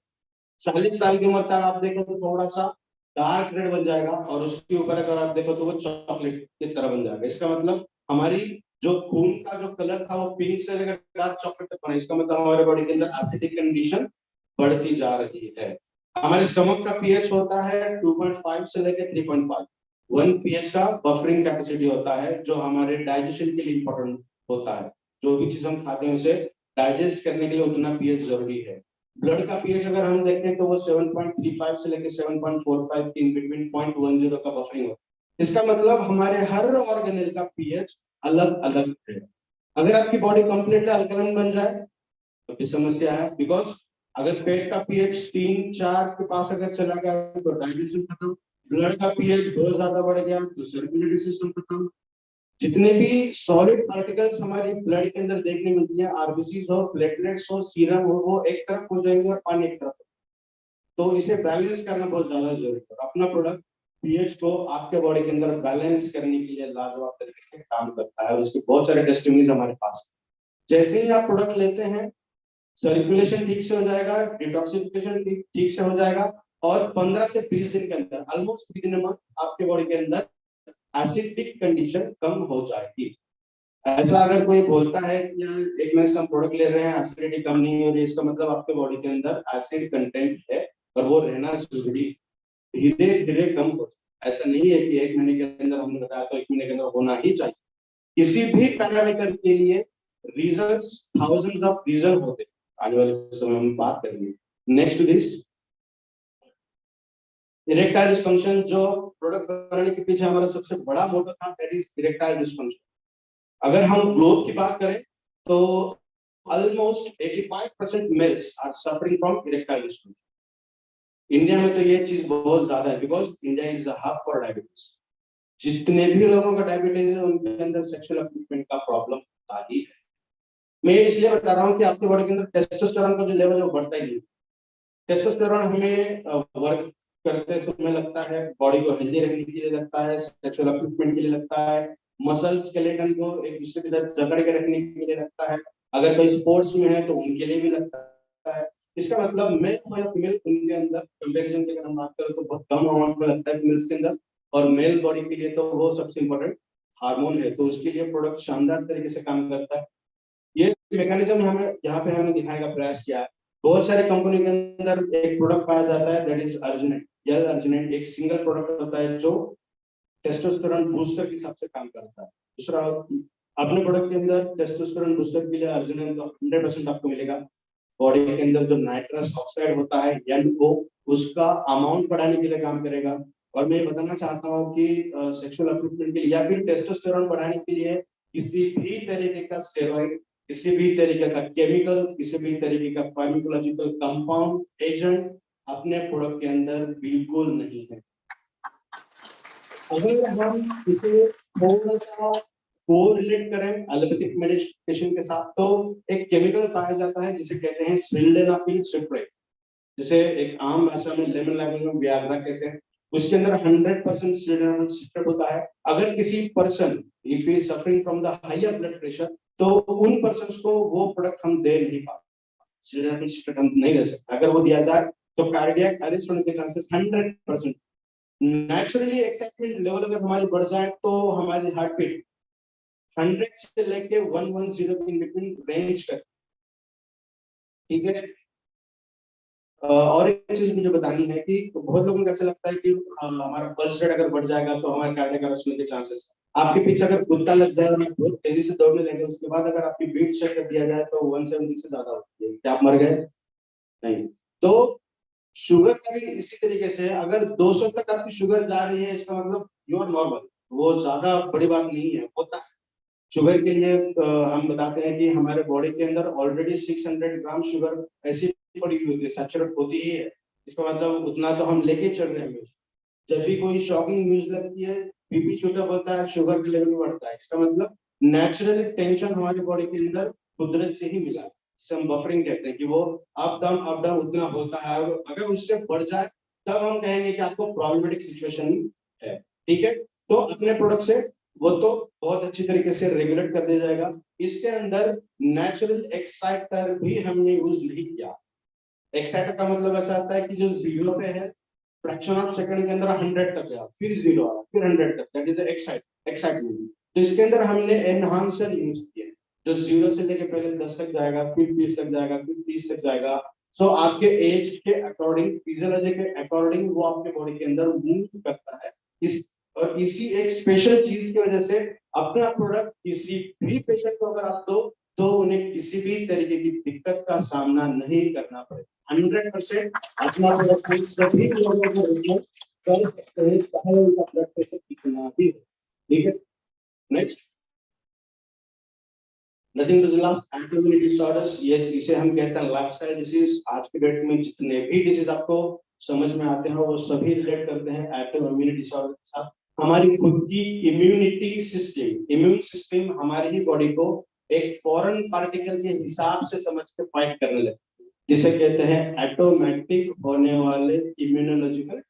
40 साल की उम्र तक आप देखो तो थोड़ा सा डार्क रेड बन जाएगा, और उसके ऊपर अगर आप देखो तो वो चॉकलेट की तरह बन जाएगा। इसका मतलब हमारी जो खून का जो कलर था वो पिंक से लेकर डार्क चॉकलेट तक बना। इसका मतलब हमारे बॉडी के अंदर एसिडिक कंडीशन बढ़ती जा रही है। हमारे स्टमक का पीएच होता है 2.5 से लेकर 3.5। 1 पीएच का बफरिंग कैपेसिटी होता है, जो हमारे डाइजेशन के लिए इंपॉर्टेंट होता है। जो भी चीज हम खाते हैं उसे डाइजेस्ट करने के लिए उतना पीएच जरूरी है। ब्लड का पीएच अगर हम देखें तो वो 7.35 से लेकर 7.45 के इन बिटवीन 0.10 का बफरिंग होता है। इसका मतलब हमारे हर ऑर्गेनल का पीएच अलग अलग है। अगर आपकी बॉडी कंप्लीटली अल्कलाइन बन जाए तो भी समस्या है, बिकॉज अगर पेट का पीएच 3-4 के पास अगर चला गया तो डाइजेशन खत्म। ब्लड का पीएच बहुत ज्यादा बढ़ गया तो सर्कुलेटरी सिस्टम खत्म। जितने भी सॉलिड पार्टिकल्स हमारी ब्लड के अंदर देखने मिलती है, आरबीसीज हो, प्लेटलेट्स हो, सीरम हो, वो एक तरफ हो जाएंगे और पानी एक तरफ। तो इसे बैलेंस करना बहुत ज्यादा जरूरी है। अपना प्रोडक्ट पीएच को आपके बॉडी के अंदर बैलेंस करने के लिए लाजवाब तरीके से काम करता है, और इसके बहुत सारे टेस्टिमोनीज हमारे पास है। जैसे ही आप प्रोडक्ट लेते हैं, सर्कुलेशन ठीक से हो जाएगा, डिटॉक्सिफिकेशन ठीक से हो जाएगा, और 15 से 20 दिन के अंदर, almost with in a month, आपके बॉडी के अंदर एसिडिक कंडीशन कम हो जाएगी। ऐसा अगर कोई बोलता है कि यार एक महीने से हम प्रोडक्ट ले रहे हैं, एसिडिटी कम नहीं हो रही, इसका मतलब आपके बॉडी के अंदर एसिड कंटेंट है और वो रहना जरूरी, धीरे धीरे कम हो। ऐसा नहीं है कि 1 महीने के अंदर हमने बताया तो 1 महीने के अंदर होना ही चाहिए। किसी भी पैरामीटर के लिए रीजंस, थाउजेंड्स ऑफ रीजन होते हैं। आने वाले समय में बात करेंगे। नेक्स्ट दिस इरेक्टाइल डिस्फंक्शन, जो प्रोडक्ट बनाने के पीछे हमारा सबसे बड़ा मोटिव था, दैट इज इरेक्टाइल डिस्फंक्शन। अगर हम ग्लोब की बात करें तो almost 85% males are suffering from erectile dysfunction. India में तो ये चीज बहुत ज्यादा है, because India is a hub for diabetes. जितने भी लोगों का डायबिटीज है उनके अंदर सेक्सुअल अप्यूटमेंट का प्रॉब्लम होता ही है। मैं इसलिए बता रहा हूँ कि आपके बॉडी के अंदर टेस्टोस्टेरोन का जो लेवल है वो बढ़ता ही नहीं। टेस्टोस्टेरोन हमें वर्क करते समय लगता है, बॉडी को हेल्दी रखने के लिए लगता है, सेक्सुअल अप्यूटमेंट के लिए लगता है, मसल स्केलेटन को एक दूसरे के साथ जकड़ के रखने के लिए लगता है, अगर कोई स्पोर्ट्स में है तो उनके लिए भी लगता है। इसका मतलब मेल हो या फीमेल, उनके अंदर कंपैरिजन की अगर हम बात करें तो बहुत कम अमाउंट में लगता है फीमेल्स के अंदर, और मेल बॉडी के लिए तो वो सबसे इंपॉर्टेंट हार्मोन है, तो उसके लिए प्रोडक्ट शानदार तरीके से काम करता है। ये मैकेनिज्म हमें यहाँ पे हमने दिखाने का प्रयास किया है। बहुत सारे कंपनी के अंदर एक प्रोडक्ट पाया जाता है, दैट इज अर्जिनेट। यह अर्जिनेट एक सिंगल प्रोडक्ट होता है जो टेस्टोस्टेरोन बूस्टर के हिसाब से काम करता है। दूसरा, अपने प्रोडक्ट के अंदर टेस्टोस्टेरोन बूस्टर के लिए अर्जिनेट तो 100% आपको मिलेगा। बॉडी के अंदर जो नाइट्रस ऑक्साइड होता है NO, उसका अमाउंट बढ़ाने के लिए काम करेगा। और मैं बताना चाहता हूँ कि सेक्सुअल अप्यूटमेंट के लिए या फिर टेस्टोस्टेरोन बढ़ाने के लिए किसी भी तरीके का स्टेरॉइड, किसी भी तरीके का केमिकल, किसी भी तरीके का फार्माकोलॉजिकल कंपाउंड एजेंट अपने प्रोडक्ट के अंदर बिल्कुल नहीं है। अगर हम इसे थोड़ा सा कोरिलेट करें एलोपैथिक मेडिकेशन के साथ, तो एक केमिकल पाया जाता है जिसे कहते हैं सिल्डेनाफिल सिट्रेट, जिसे एक आम भाषा में लेमन लैंग्वेज में वियाग्रा कहते हैं। उसके अंदर 100% सिल्डेनाफिल सिट्रेट होता है। अगर किसी person if he suffering from the higher blood pressure, तो उन पर्सन्स को वो प्रोडक्ट हम दे नहीं पाते, सिल्डेनाफिल सिट्रेट हम नहीं दे सकते। अगर वो दिया जाए तो कार्डियक अरेस्ट होने के चांसेस 100%। नेचुरली एक्साइटमेंट लेवल अगर हमारी बढ़ जाए तो हमारी हार्ट बीट 100 से लेके 110 के बिटवीन रेंज कर, ठीक है। और एक चीज मुझे बतानी है कि बहुत लोगों को ऐसा लगता है कि हमारा पल्स रेट अगर बढ़ जाएगा तो हमारे कार्डियक अरेस्ट होने के चांसेस। आपके पीछे अगर कुत्ता लग जाए और आप बहुत तेजी से दौड़ने लगे, उसके बाद अगर आपकी बीट चेक कर दिया जाए तो 170 से ज्यादा होती है, क्या आप मर गए? नहीं। तो शुगर का भी इसी तरीके से, अगर 200 तक आपकी शुगर जा रही है, इसका मतलब यू आर नॉर्मल। वो ज्यादा बड़ी बात नहीं है, होता है। शुगर के लिए हम बताते हैं कि हमारे बॉडी के अंदर ऑलरेडी 600 ग्राम शुगर ऐसी पड़ी हुई होती है, सैचुरेट होती ही है। इसका मतलब उतना तो हम लेके चल रहे हैं। जब भी कोई शॉकिंग न्यूज लगती है, बीपी शूटअप होता है, शुगर के लेवल बढ़ता है, इसका मतलब नेचुरल टेंशन हमारी बॉडी के अंदर कुदरत से ही मिला है, जिसे हम बफरिंग कहते हैं कि वो अप डाउन उतना होता है। और अगर उससे बढ़ जाए तब हम कहेंगे कि आपको प्रॉब्लमेटिक सिचुएशन है। ठीक है, तो अपने प्रोडक्ट से वो तो बहुत अच्छी तरीके से रेगुलेट कर दिया जाएगा। इसके अंदर नेचुरल एक्साइटर भी हमने यूज नहीं किया। एक्साइटर का मतलब ऐसा आता है कि जो जीरो पे है, फ्रैक्शन ऑफ सेकंड के अंदर 100 तक गया, फिर जीरो आया, फिर 100 तक, दैट इज द एक्साइटमेंट। तो इसके अंदर हमने एनहांसर यूज किया, जो जीरो से लेके पहले 10 तक जाएगा, फिर 20 तक जाएगा, फिर 30 तक जाएगा। सो आपके एज के अकॉर्डिंग, फिजियोलॉजी के अकॉर्डिंग वो आपके बॉडी के अंदर मूव करता है। इस और इसी एक स्पेशल चीज की वजह से अपना प्रोडक्ट किसी भी पेशेंट को अगर आप दो तो उन्हें किसी भी तरीके की दिक्कत का सामना नहीं करना पड़ेगा। 100% अपना प्रोडक्ट सभी लोगों को रिकमेंड कर सकते हैं, चाहे उनका ब्लड प्रेशर कितना भी हो। ठीक है, next, nothing to the last, autoimmune disorders. ये इसे हम कहते हैं लाइफस्टाइल डिसीज। आज के डेट में जितने भी डिसीज आपको समझ में आते हैं वो सभी रिलेट करते हैं ऑटोइम्यून डिसऑर्डर के साथ। हमारी खुद की इम्यून सिस्टम हमारी ही बॉडी को एक फॉरेन पार्टिकल के हिसाब से समझ के फाइट करने लगती है, जिसे कहते हैं ऑटोमेटिक होने वाले इम्यूनोलॉजिकल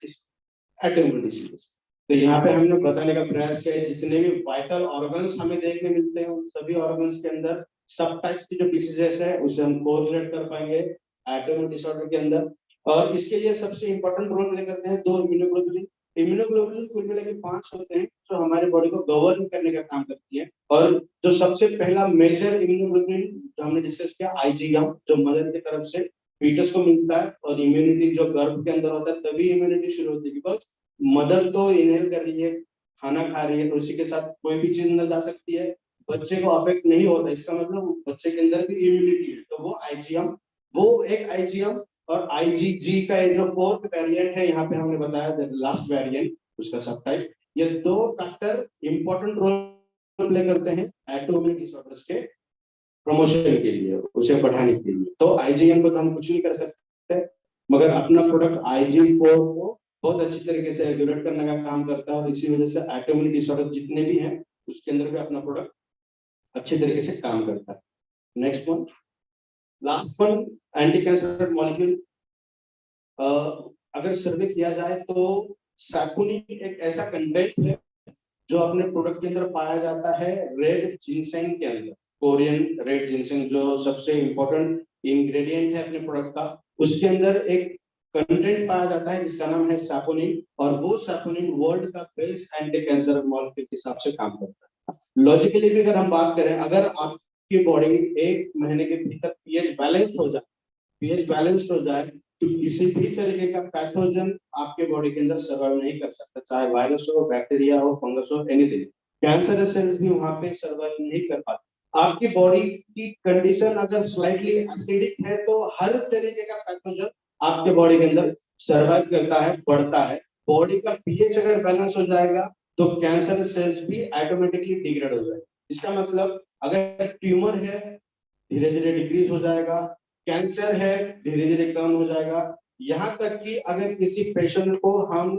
ऑटोइम्यून डिसीज। तो यहाँ पे हमने बताने का प्रयास किया है जितने भी वाइटल ऑर्गन्स हमें देखने मिलते हैं उन सभी ऑर्गन्स के अंदर सब टाइप्स की जो डिसीजेस है उसे हम कोरिलेट कर पाएंगे ऑटोइम्यून डिसऑर्डर के अंदर। और इसके लिए सबसे इंपॉर्टेंट रोल प्ले करते हैं दो इम्यूनोग्लोबुलिन। इम्यूनोग्लोबुलिन कुल मिला के 5 होते हैं जो हमारे बॉडी को गवर्न करने का काम करती है। और जो सबसे पहला मेजर इम्यूनोग्लोबुलिन जो हमने डिस्कस किया आईजीएम, जो मदर की तरफ से फीटस को मिलता है, और इम्यूनिटी जो गर्भ के अंदर होता है तभी इम्यूनिटी शुरू होती है, बिकॉज मदर तो इनहेल कर रही है, खाना खा रही है, तो उसी के साथ कोई भी चीज अंदर जा सकती है, बच्चे को अफेक्ट नहीं होता, इसका मतलब बच्चे के अंदर भी इम्यूनिटी है। तो वो आईजीएम, वो एक आईजीएम और आईजीजी का जो फोर्थ वेरिएंट है यहाँ पे हमने बताया लास्ट वेरिएंट उसका सब टाइप। ये दो फैक्टर इंपॉर्टेंट रोल प्ले करते हैं ऑटोइम्यून डिसऑर्डर्स के प्रमोशन के लिए, उसे बढ़ाने के लिए। तो आईजीएम को तो हम कुछ नहीं कर सकते, मगर अपना प्रोडक्ट आईजी4 को बहुत अच्छी तरीके से रेगुलेट करने का काम करता है, और इसी वजह से ऑटोइम्यून डिसऑर्डर जितने भी हैं उसके अंदर भी अपना प्रोडक्ट अच्छे तरीके से काम करता है। Next one, last one, anti cancer molecule. अगर सर्वे किया जाए तो सैपोनिन एक ऐसा कंटेंट है जो अपने प्रोडक्ट के अंदर पाया जाता है रेड जिनसेंग के अंदर। कोरियन रेड जिनसेंग जो सबसे इंपॉर्टेंट इंग्रेडिएंट है अपने प्रोडक्ट का, उसके अंदर एक कंटेंट पाया जाता है जिसका नाम है सैपोनिन, और वो सैपोनिन वर्ल्ड का बेस्ट एंटी कैंसर मॉलिक्यूल के हिसाब से काम करता है। लॉजिकली भी अगर हम बात करें, अगर आपकी बॉडी एक महीने के भीतर पीएच बैलेंस्ड हो जाए तो किसी भी तरीके का पैथोजन आपके बॉडी के अंदर सर्वाइव नहीं कर सकता, चाहे वायरस हो, बैक्टीरिया हो, फंगस हो, एनीथिंग। कैंसर सेल्स भी वहां पे सर्वाइव नहीं कर पाते। आपकी बॉडी की कंडीशन अगर स्लाइटली एसिडिक है तो हर तरीके का पैथोजन आपके बॉडी के अंदर सर्वाइव करता है, बढ़ता है। बॉडी का पीएच अगर बैलेंस हो जाएगा तो कैंसर सेल्स भी ऑटोमेटिकली डिग्रेड हो जाएगा। इसका मतलब अगर ट्यूमर है धीरे धीरे डिक्रीज हो जाएगा, कैंसर है धीरे धीरे कम हो जाएगा। यहाँ तक कि अगर किसी पेशेंट को हम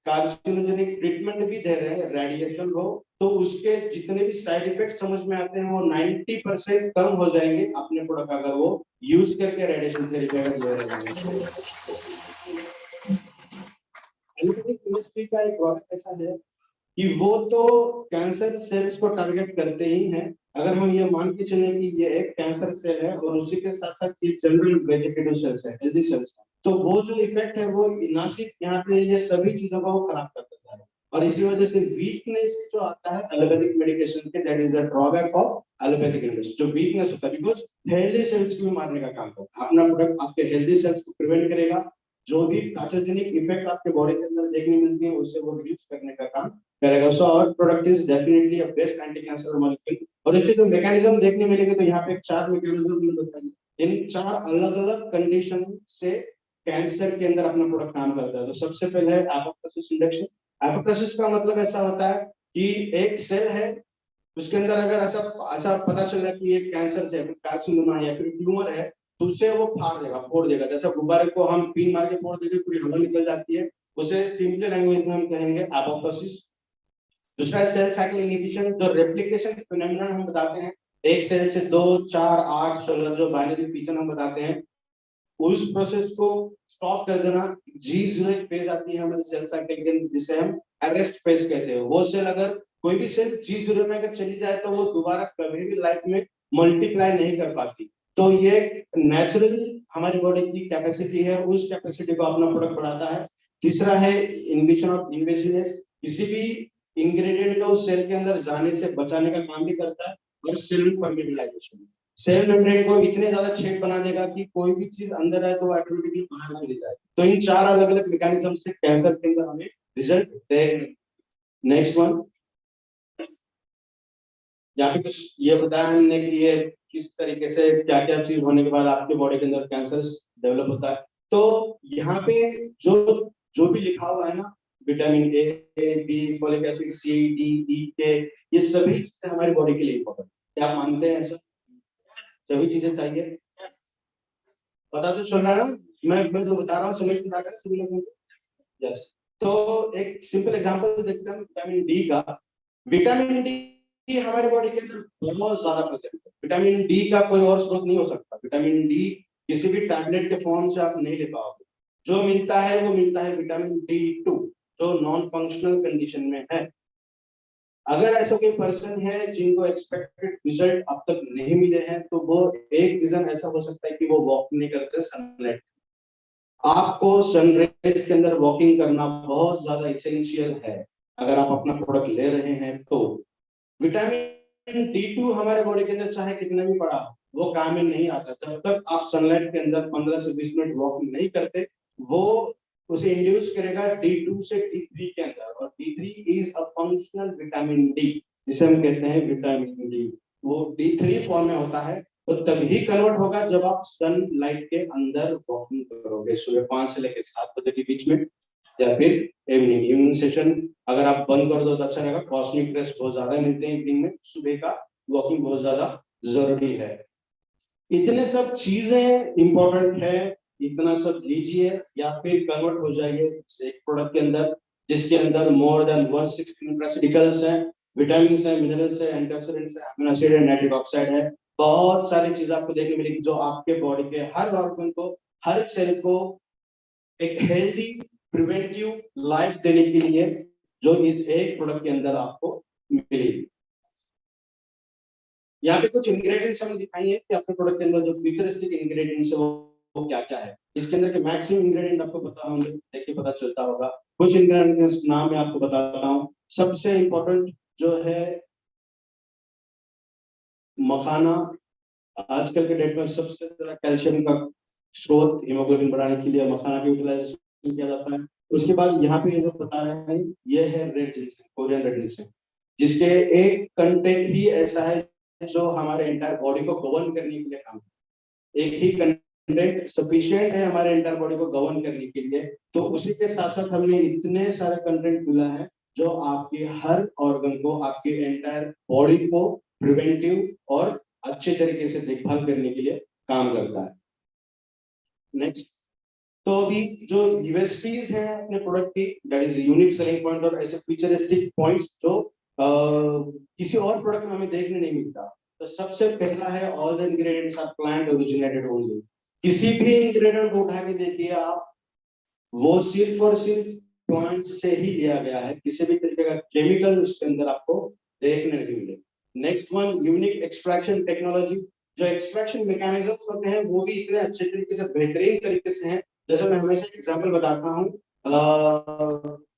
कार्सिनोजेनिक ट्रीटमेंट भी दे रहे हैं, रेडिएशन हो, तो उसके जितने भी साइड इफेक्ट समझ में आते हैं वो 90% कम हो जाएंगे अपने प्रोडक्ट अगर वो यूज करके रेडिएशन थेरेपी अगर ले रहे हैं। एलोपैथिक केमिस्ट्री का एक प्रोडक्ट ऐसा है कि वो तो कैंसर सेल्स को टारगेट करते ही हैं। अगर हम ये मान के चलें कि ये एक कैंसर सेल है और उसी के साथ साथ ये जनरल वेजिटेटिव सेल्स है, हेल्दी सेल्स है, तो वो जो इफेक्ट है वो ना सिर्फ यहाँ पे ये सभी चीजों को वो खराब कर देता है। और इसी वजह से वीकनेस जो आता है एलोपैथिक मेडिकेशन के, that is the drawback of allopathic medication. जो वीकनेस होता है बिकॉज हेल्दी सेल्स को मारने का काम करता है, अपना प्रोडक्ट आपके हेल्दी सेल्स को प्रिवेंट करेगा, जो भी पैथोजेनिक इफेक्ट आपके बॉडी के अंदर देखने मिलती है उसे वो रिड्यूस करने का काम करेगा। So our product is definitely a best anti cancer molecule. और इसके जो मैकेनिज्म देखने मिलेंगे तो यहाँ पे 4 मैकेनिज्म बताइए, इन 4 अलग अलग कंडीशन से कैंसर के अंदर अपना प्रोडक्ट काम करता है। तो सबसे पहले है एपोप्टोसिस इंडक्शन। एपोप्टोसिस का मतलब ऐसा होता है कि एक सेल है, उसके अंदर अगर ऐसा ऐसा पता चल रहा है कि ये कैंसर से कार्सिनोमा है या फिर ट्यूमर है, तो उसे वो फाड़ देगा, फोड़ देगा। जैसे गुब्बारे को हम पिन मार के फोड़ देंगे, पूरी हवा निकल जाती है, उसे सिंपल लैंग्वेज में हम कहेंगे एपोप्टोसिस। दूसरा है सेल साइकिल इनहिबिशन, जो रेप्लिकेशन फिनोमेनन हम बताते हैं, एक सेल से 2, 4, 8, 16 जो बाइनरी फीचर हम बताते हैं, उस प्रोसेस को स्टॉप कर देना। G0 एक फेज आती है हमारे सेल साइकिल के, जिसे हम अरेस्ट फेज कहते हैं। वो सेल अगर कोई भी सेल G0 में अगर चली जाए तो वो दोबारा कभी भी लाइफ में मल्टीप्लाई नहीं कर पाती। तो ये नेचुरल हमारी बॉडी की कैपेसिटी है, उस कैपेसिटी को अपना प्रोडक्ट बढ़ाता है। तीसरा है इनहिबिशन ऑफ इन्वेसिवनेस, किसी भी इंग्रेडिएंट को उस सेल के अंदर जाने से बचाने का काम भी करता है। और सेल परमिबिलाइजेशन, सेल मेम्ब्रेन को इतने ज्यादा छेद बना देगा कि कोई भी चीज अंदर आए तो वो ऑटोमेटिकली बाहर चली जाए। तो इन 4 अलग अलग मैकेनिज्म से कैंसर के अंदर हमें रिजल्ट देंगे। नेक्स्ट वन, यहाँ पे कुछ ये बताया हमने कि ये किस तरीके से क्या क्या चीज होने के बाद आपके बॉडी के अंदर कैंसर डेवलप होता है। तो यहाँ पे जो जो भी लिखा हुआ है ना, vitamin A, B, folic acid, C, D, E, K, ये सभी चीजें हमारी बॉडी के लिए इम्पोर्टेंट। क्या आप मानते हैं ऐसा? सभी चीजें चाहिए, पता तो चल रहा है ना? मैं जो बता रहा हूँ समझ में आ रहा है सभी लोगों को? यस। तो एक सिंपल एग्जांपल देखते हैं विटामिन डी का। विटामिन डी हमारे बॉडी के अंदर बहुत ज्यादा प्रेजेंट है। विटामिन डी का कोई और स्रोत नहीं हो सकता। विटामिन डी किसी भी टैबलेट के फॉर्म से आप नहीं ले पाओगे। जो मिलता है वो मिलता है विटामिन D2, जो नॉन फंक्शनल कंडीशन में है। अगर ऐसा कोई पर्सन है जिनको एक्सपेक्टेड रिजल्ट अब तक नहीं मिले हैं, तो वो एक रीजन ऐसा हो सकता है कि वो वॉक नहीं करते सनलाइट। आपको सनराइज के अंदर वॉकिंग करना बहुत ज्यादा इसेंशियल है अगर आप अपना प्रोडक्ट ले रहे हैं तो। विटामिन D2 हमारे बॉडी के अंदर चाहे कितना भी पड़ा हो, वो काम में नहीं आता जब तक आप सनलाइट के अंदर 15 से 20 मिनट वॉकिंग नहीं करते। वो उसे इंड्यूस करेगा D2 से D3 के अंदर, और D3 is a functional vitamin D, जिसे हम कहते हैं विटामिन डी। वो D3 फॉर्म में होता है, तो तभी कन्वर्ट होगा जब आप सनलाइट के अंदर वॉकिंग करोगे, सुबह 5 से लेकर 7 बजे के बीच में, या फिर इवनिंग सेशन अगर आप बंद कर दो तो अच्छा रहेगा। कॉस्मिक रेस्ट बहुत ज्यादा मिलते हैं इवनिंग में, सुबह का वॉकिंग बहुत ज्यादा जरूरी है। इतने सब चीजें इंपॉर्टेंट है, इतना सब लीजिए या फिर कन्वर्ट हो जाइए एक प्रोडक्ट के अंदर जिसके अंदर मोर देन 160 न्यूट्रास्यूटिकल्स हैं, विटामिन है, मिनरल्स है, एंटीऑक्सीडेंट्स है, अमीनो एसिड है, नाइट्रिक ऑक्साइड है। बहुत सारी चीजें आपको देखने मिलेगी जो आपके बॉडी के हर ऑर्गन को, हर सेल को एक हेल्दी प्रिवेंटिव लाइफ देने के लिए जो इस एक प्रोडक्ट के अंदर आपको मिलेगी। यहाँ पे कुछ इंग्रेडिएंट्स हमें दिखाई है कि अपने प्रोडक्ट के अंदर जो फ्यूचरिस्टिक इंग्रेडिएंट्स है वो क्या क्या है। इसके अंदर के मैक्सिमम इंग्रेडिएंट आपको पता होंगे, देख के पता चलता होगा। कुछ इंग्रेडिएंट्स नाम मैं आपको बताता हूँ। सबसे इंपॉर्टेंट जो है मखाना, आजकल के डेट में सबसे ज्यादा कैल्शियम का स्रोत हीमोग्लोबिन बढ़ाने के लिए मखाना की यूटिलाइजेशन किया जाता है। उसके बाद यहाँ पे ये जो बता रहे हैं ये है रेड जिंसर, कोरियन रेड जिंसर, जिसके एक कंटेंट ही ऐसा है जो हमारे एंटायर बॉडी को गवर्न करने के लिए काम है। एक ही कंटेंट सफिशिएंट है हमारे एंटायर बॉडी को गवर्न करने के लिए। तो उसी के साथ साथ हमने इतने सारे कंटेंट मिला है जो आपके हर ऑर्गन को, आपके एंटायर बॉडी को प्रिवेंटिव और अच्छे तरीके से देखभाल करने के लिए काम करता है। नेक्स्ट, तो अभी जो यूएसपीज हैं अपने प्रोडक्ट की, that is unique selling point और ऐसे फीचरिस्टिक पॉइंट्स जो किसी और प्रोडक्ट में हमें देखने नहीं मिलता। तो सबसे पहला है all the ingredients are plant originated only. किसी भी इंग्रेडिएंट को उठा के देखिए आप, वो सिर्फ और सिर्फ प्लांट से ही लिया गया है, किसी भी तरीके का केमिकल उसके अंदर आपको देखने नहीं मिलेगा। Next one, unique extraction technology. जो एक्सट्रैक्शन मैकेनिज्म्स होते हैं वो भी इतने अच्छे तरीके से, बेहतरीन तरीके से हैं। जैसे मैं हमेशा एग्जांपल बताता हूँ,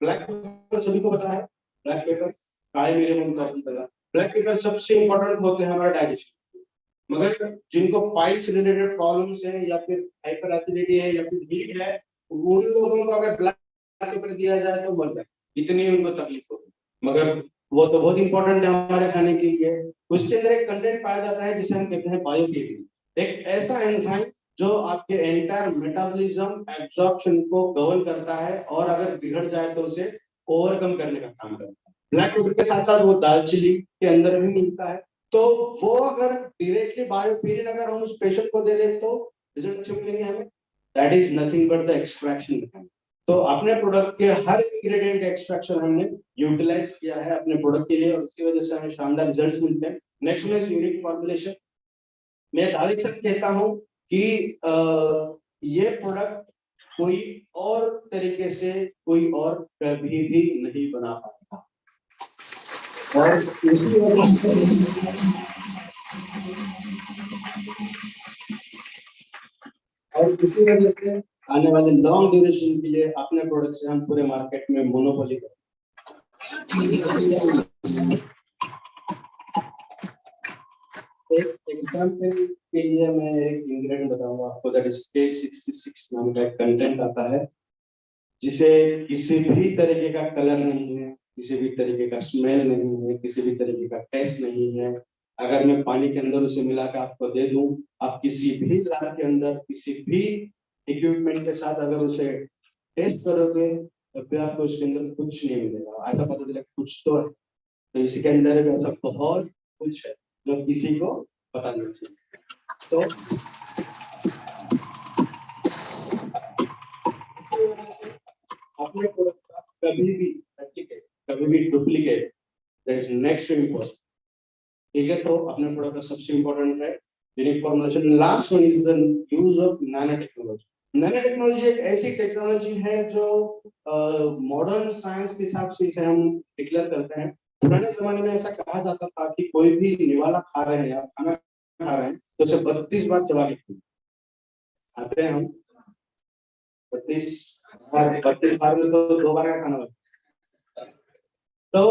ब्लैक पेपर सभी को पता है, ब्लैक पेपर काले मेरे मुंह का। ब्लैक पेपर सबसे इंपॉर्टेंट होते हैं हमारा डाइजेशन, मगर जिनको पाइल्स रिलेटेड प्रॉब्लम्स है या फिर हाइपर एसिडिटी है या फिर हीट है, उन लोगों को अगर ब्लैक पेपर दिया जाए तो मर जाए, इतनी उनको तकलीफ होगी। मगर वो तो बहुत इंपॉर्टेंट है हमारे खाने के लिए। उसके अंदर एक कंटेंट पाया जाता है जिसे हम कहते हैं बायोकेटिन, एक ऐसा एंजाइम जो आपके एंटायर मेटाबॉलिज्म एब्जॉर्प्शन को गवर्न करता है, और अगर बिगड़ जाए तो उसे ओवरकम करने का काम करता है। ब्लैक पेपर के साथ साथ वो दालचीनी के अंदर भी मिलता है, तो वो अगर डायरेक्टली बायोपीरिन अगर हम उस पेशेंट को दे दें तो रिजल्ट अच्छे मिलेंगे हमें। That is nothing but the extraction method. तो अपने प्रोडक्ट के हर इंग्रेडिएंट का एक्सट्रैक्शन हमने यूटिलाइज किया है अपने प्रोडक्ट के लिए, और उसकी वजह से हमें शानदार रिजल्ट्स मिलते हैं। नेक्स्ट में यूनिक फॉर्मुलेशन। मैं दावे के साथ कहता हूं कि ये प्रोडक्ट कोई और तरीके से कोई और कभी भी नहीं बना पाएगा, और इसी वजह से आने वाले लॉन्ग ड्यूरेशन के लिए अपने प्रोडक्ट से हम पूरे मार्केट में मोनोपोली करें। एक एग्जांपल के लिए मैं एक इंग्रेडिएंट बताऊंगा आपको, दैट इज K66 नाम का एक कंटेंट आता है, जिसे किसी भी तरीके का कलर नहीं है, किसी भी तरीके का स्मेल नहीं है, किसी भी तरीके का टेस्ट नहीं है। अगर मैं पानी के अंदर उसे मिला के आपको दे दूं, आप किसी भी लैब के अंदर किसी भी इक्विपमेंट के साथ अगर उसे टेस्ट करोगे तो फिर आपको उसके अंदर कुछ नहीं मिलेगा, ऐसा पता चलेगा कुछ तो है। तो इसके अंदर ऐसा बहुत कुछ है जो किसी को पता नहीं चलेगा। तो अपने प्रोडक्ट का कभी भी डुप्लीकेट, कभी भी duplicate, that is next important. ठीक है, तो अपने प्रोडक्ट का सबसे इंपॉर्टेंट है unique formulation. Last one is the use of nano technology. Nano technology एक ऐसी टेक्नोलॉजी है जो मॉडर्न साइंस के हिसाब से इसे हम डिक्लेयर करते हैं। पुराने जमाने में ऐसा कहा जाता था कि कोई भी निवाला खा रहे हैं या खाना खा रहे हैं तो उसे 32 बार चबा के खाते हैं हम। 32 बार में तो 2 बार का खाना बनता है। तो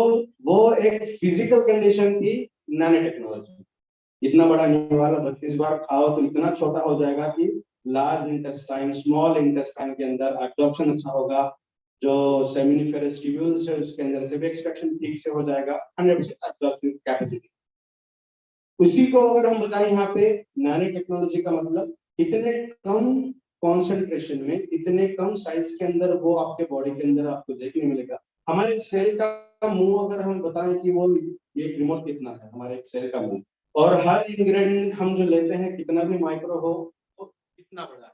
वो एक फिजिकल कंडीशन थी नैनो टेक्नोलॉजी। इतना बड़ा निवाला 32 बार खाओ तो इतना छोटा हो जाएगा कि लार्ज इंटेस्टाइन, स्मॉल इंटेस्टाइन के अंदर एब्जॉर्प्शन अच्छा होगा, जो सेमिनिफेरस ट्यूब्यूल्स है उसके अंदर से भी एक्सट्रैक्शन ठीक से हो जाएगा, 100% एब्जॉर्प्शन कैपेसिटी। उसी को अगर हम बताएं यहाँ पे नैनो टेक्नोलॉजी का मतलब इतने कम कॉन्सेंट्रेशन में, इतने कम साइज के अंदर वो आपके बॉडी के अंदर आपको देखने मिलेगा। हमारे सेल का मुंह अगर हम बताएं कि वो ये रिमोट कितना है, हमारे एक सेल का मुंह, और हर इंग्रेडिएंट हम जो लेते हैं कितना भी माइक्रो हो तो कितना बड़ा है।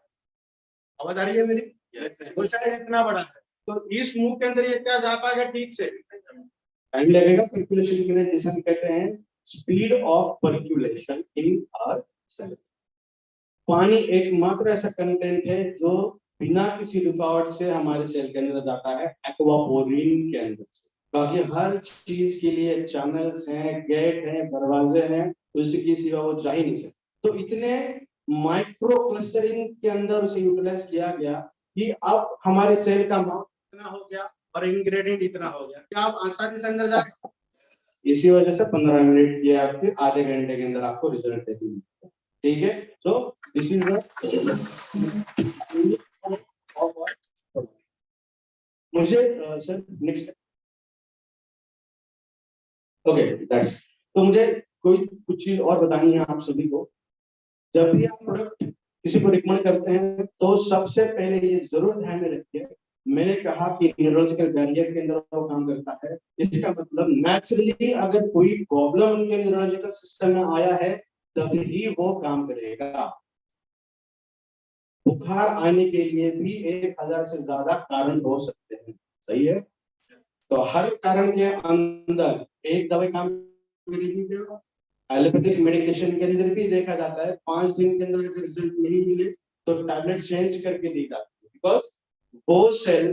आवाज आ रही है मेरी? वो शायद इतना बड़ा है, तो इस मुंह के अंदर ये क्या जा पाएगा ठीक से? टाइम लगेगा पर्कुलेशन के लिए, जिसे हम कहते हैं speed of percolation in our cell. पानी एकमात्र ऐसा कंटेंट है जो बिना किसी रुकावट से हमारे सेल के अंदर जाता है एक्वापोरिन के अंदर से। बाकी हर चीज के लिए चैनल्स हैं, गेट हैं, दरवाजे हैं, उसके सिवा वो जा ही नहीं सकते। तो इतने माइक्रो क्लस्टरिंग के अंदर उसे यूटिलाइज किया गया कि अब हमारे सेल का माप इतना हो गया और इंग्रेडिएंट इतना हो गया, क्या आप आसानी से अंदर जाएगा? इसी वजह से 15 मिनट या फिर आधे घंटे के अंदर आपको रिजल्ट देखने मिलता है। ठीक है, सो दिस इज मुझे सर नेक्स्ट ओके दैट्स। तो मुझे कोई कुछ चीज और बतानी है आप सभी को। जब भी आप प्रोडक्ट किसी को रिकमेंड करते हैं तो सबसे पहले ये जरूर ध्यान में रखिए, मैंने कहा कि न्यूरोलॉजिकल बैरियर के अंदर वो काम करता है। इसका मतलब नेचुरली अगर कोई प्रॉब्लम उनके न्यूरोलॉजिकल सिस्टम में आया है तभी वो काम करेगा। बुखार आने के लिए भी 1000 से ज्यादा कारण हो सकते हैं, सही है? तो हर कारण के अंदर एक दवाई काम करेगी क्या? एलोपैथिक मेडिकेशन के अंदर भी देखा जाता है 5 दिन के अंदर अगर रिजल्ट नहीं मिले तो टैबलेट चेंज करके दी जाती है, बिकॉज वो सेल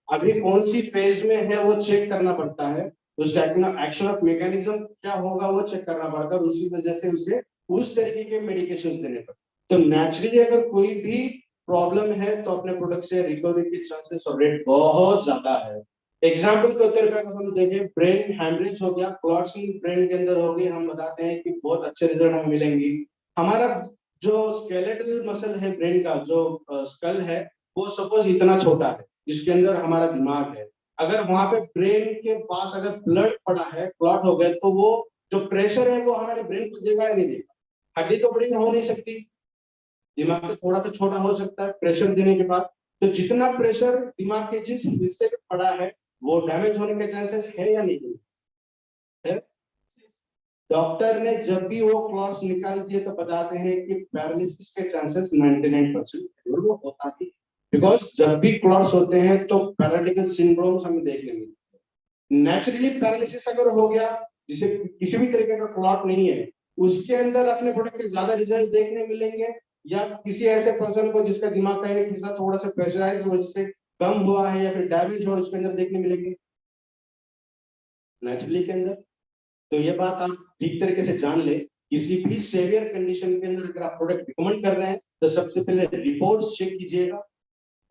अभी कौन सी फेज में है वो चेक करना पड़ता है, उसका एक्शन ऑफ मैकेनिज्म क्या होगा वो चेक करना पड़ता है, उसी वजह से उसे उस तरीके के मेडिकेशन देने पड़ते। तो नेचुरली अगर कोई भी प्रॉब्लम है तो अपने प्रोडक्ट से रिकवरी के चांसेस और रेट बहुत ज्यादा है। एग्जाम्पल के तौर पर अगर हम देखें, ब्रेन हैमरेज हो गया, क्लॉट्स ब्रेन के अंदर हो गई, हम बताते हैं कि बहुत अच्छे रिजल्ट हमें मिलेंगे। हमारा जो स्केलेटल मसल है ब्रेन का, जो स्कल है, वो सपोज इतना छोटा है, इसके अंदर हमारा दिमाग है। अगर वहां पे ब्रेन के पास अगर ब्लड पड़ा है, क्लॉट हो गया, तो वो जो प्रेशर है वो हमारे ब्रेन को देगा या नहीं देगा? हड्डी तो बड़ी हो नहीं सकती, दिमाग तो थोड़ा तो छोटा हो सकता है प्रेशर देने के बाद। तो जितना प्रेशर दिमाग के जिस हिस्से पे पड़ा है वो डैमेज होने के चांसेस है या नहीं है? डॉक्टर ने जब भी वो क्लॉट्स निकाल दिए तो बताते हैं कि पैरालिसिस के चांसेस 99% वो होता है, बिकॉज जब भी क्लॉट्स होते हैं तो पैरालिटिकल सिंड्रोम्स हमें देखने मिलते हैं। नेचुरली पैरालिसिस अगर हो गया, जिसे किसी भी तरीके का क्लॉट नहीं है, उसके अंदर अपने प्रोडक्ट के ज्यादा रिजल्ट देखने मिलेंगे, या किसी ऐसे पर्सन को जिसका दिमाग का एक हिस्सा थोड़ा सा प्रेशराइज हो, जिससे कम हुआ है या फिर डैमेज हो, उसके अंदर देखने मिलेंगे नेचुरली के अंदर। तो ये बात आप ठीक तरीके से जान ले, किसी भी सेवियर कंडीशन के अंदर अगर आप प्रोडक्ट रिकमेंड कर रहे हैं तो सबसे पहले रिपोर्ट चेक कीजिएगा,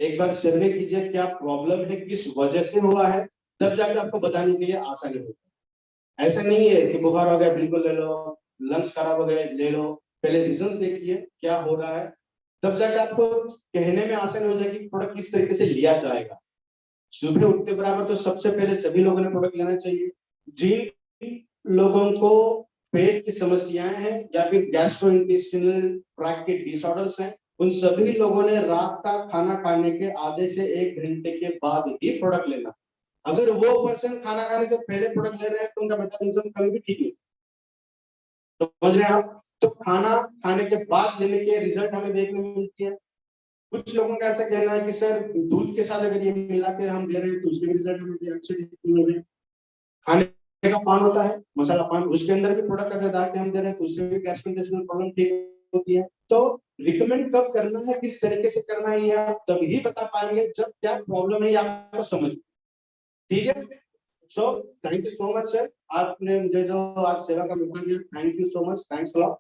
एक बार सर्वे कीजिए क्या प्रॉब्लम है, किस वजह से हुआ है, तब जाकर आपको बताने के लिए आसानी होगी। ऐसा नहीं है कि बुखार हो गया बिल्कुल ले लो, लंग्स खराब हो गए ले लो, पहले रीजन देखिए क्या हो रहा है, तब जाकर आपको कहने में आसानी हो जाएगी प्रोडक्ट किस तरीके से लिया जाएगा। सुबह उठते बराबर तो सबसे पहले सभी लोगों ने प्रोडक्ट लेना चाहिए। जिन लोगों को पेट की समस्याएं हैं या फिर गैस्ट्रोइंटेस्टिनल ट्रैक्ट के डिसऑर्डर्स हैं, उन सभी लोगों ने रात का खाना खाने के आधे से 1 घंटे के बाद ही प्रोडक्ट लेना। अगर वो पर्सन खाना खाने से पहले प्रोडक्ट ले रहे हैं तो उनका मेटाबॉलिज्म कभी भी ठीक नहीं। तो समझ रहे हैं आप? तो खाना खाने के बाद लेने के रिजल्ट हमें देखने में मिलती है। कुछ लोगों का ऐसा कहना है कि सर दूध के साथ अगर ये मिला के हम दे रहे हैं तो उसके भी रिजल्ट हमें अच्छे दिखने मिल रहे हैं। खाने का पान होता है, मसाला पान, उसके अंदर भी प्रोडक्ट अगर डाल के हम दे रहे हैं तो उससे भी गैस्ट्रोइंटेस्टिनल प्रॉब्लम ठीक होती है। तो रिकमेंड कब करना है, किस तरीके से करना है, ये आप तभी बता पाएंगे जब क्या प्रॉब्लम है ये आपको समझ। ठीक है, so thank you so much sir, आपने मुझे जो आज सेवा का मौका दिया, thank you so much, thanks a lot.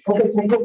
Okay, thank you.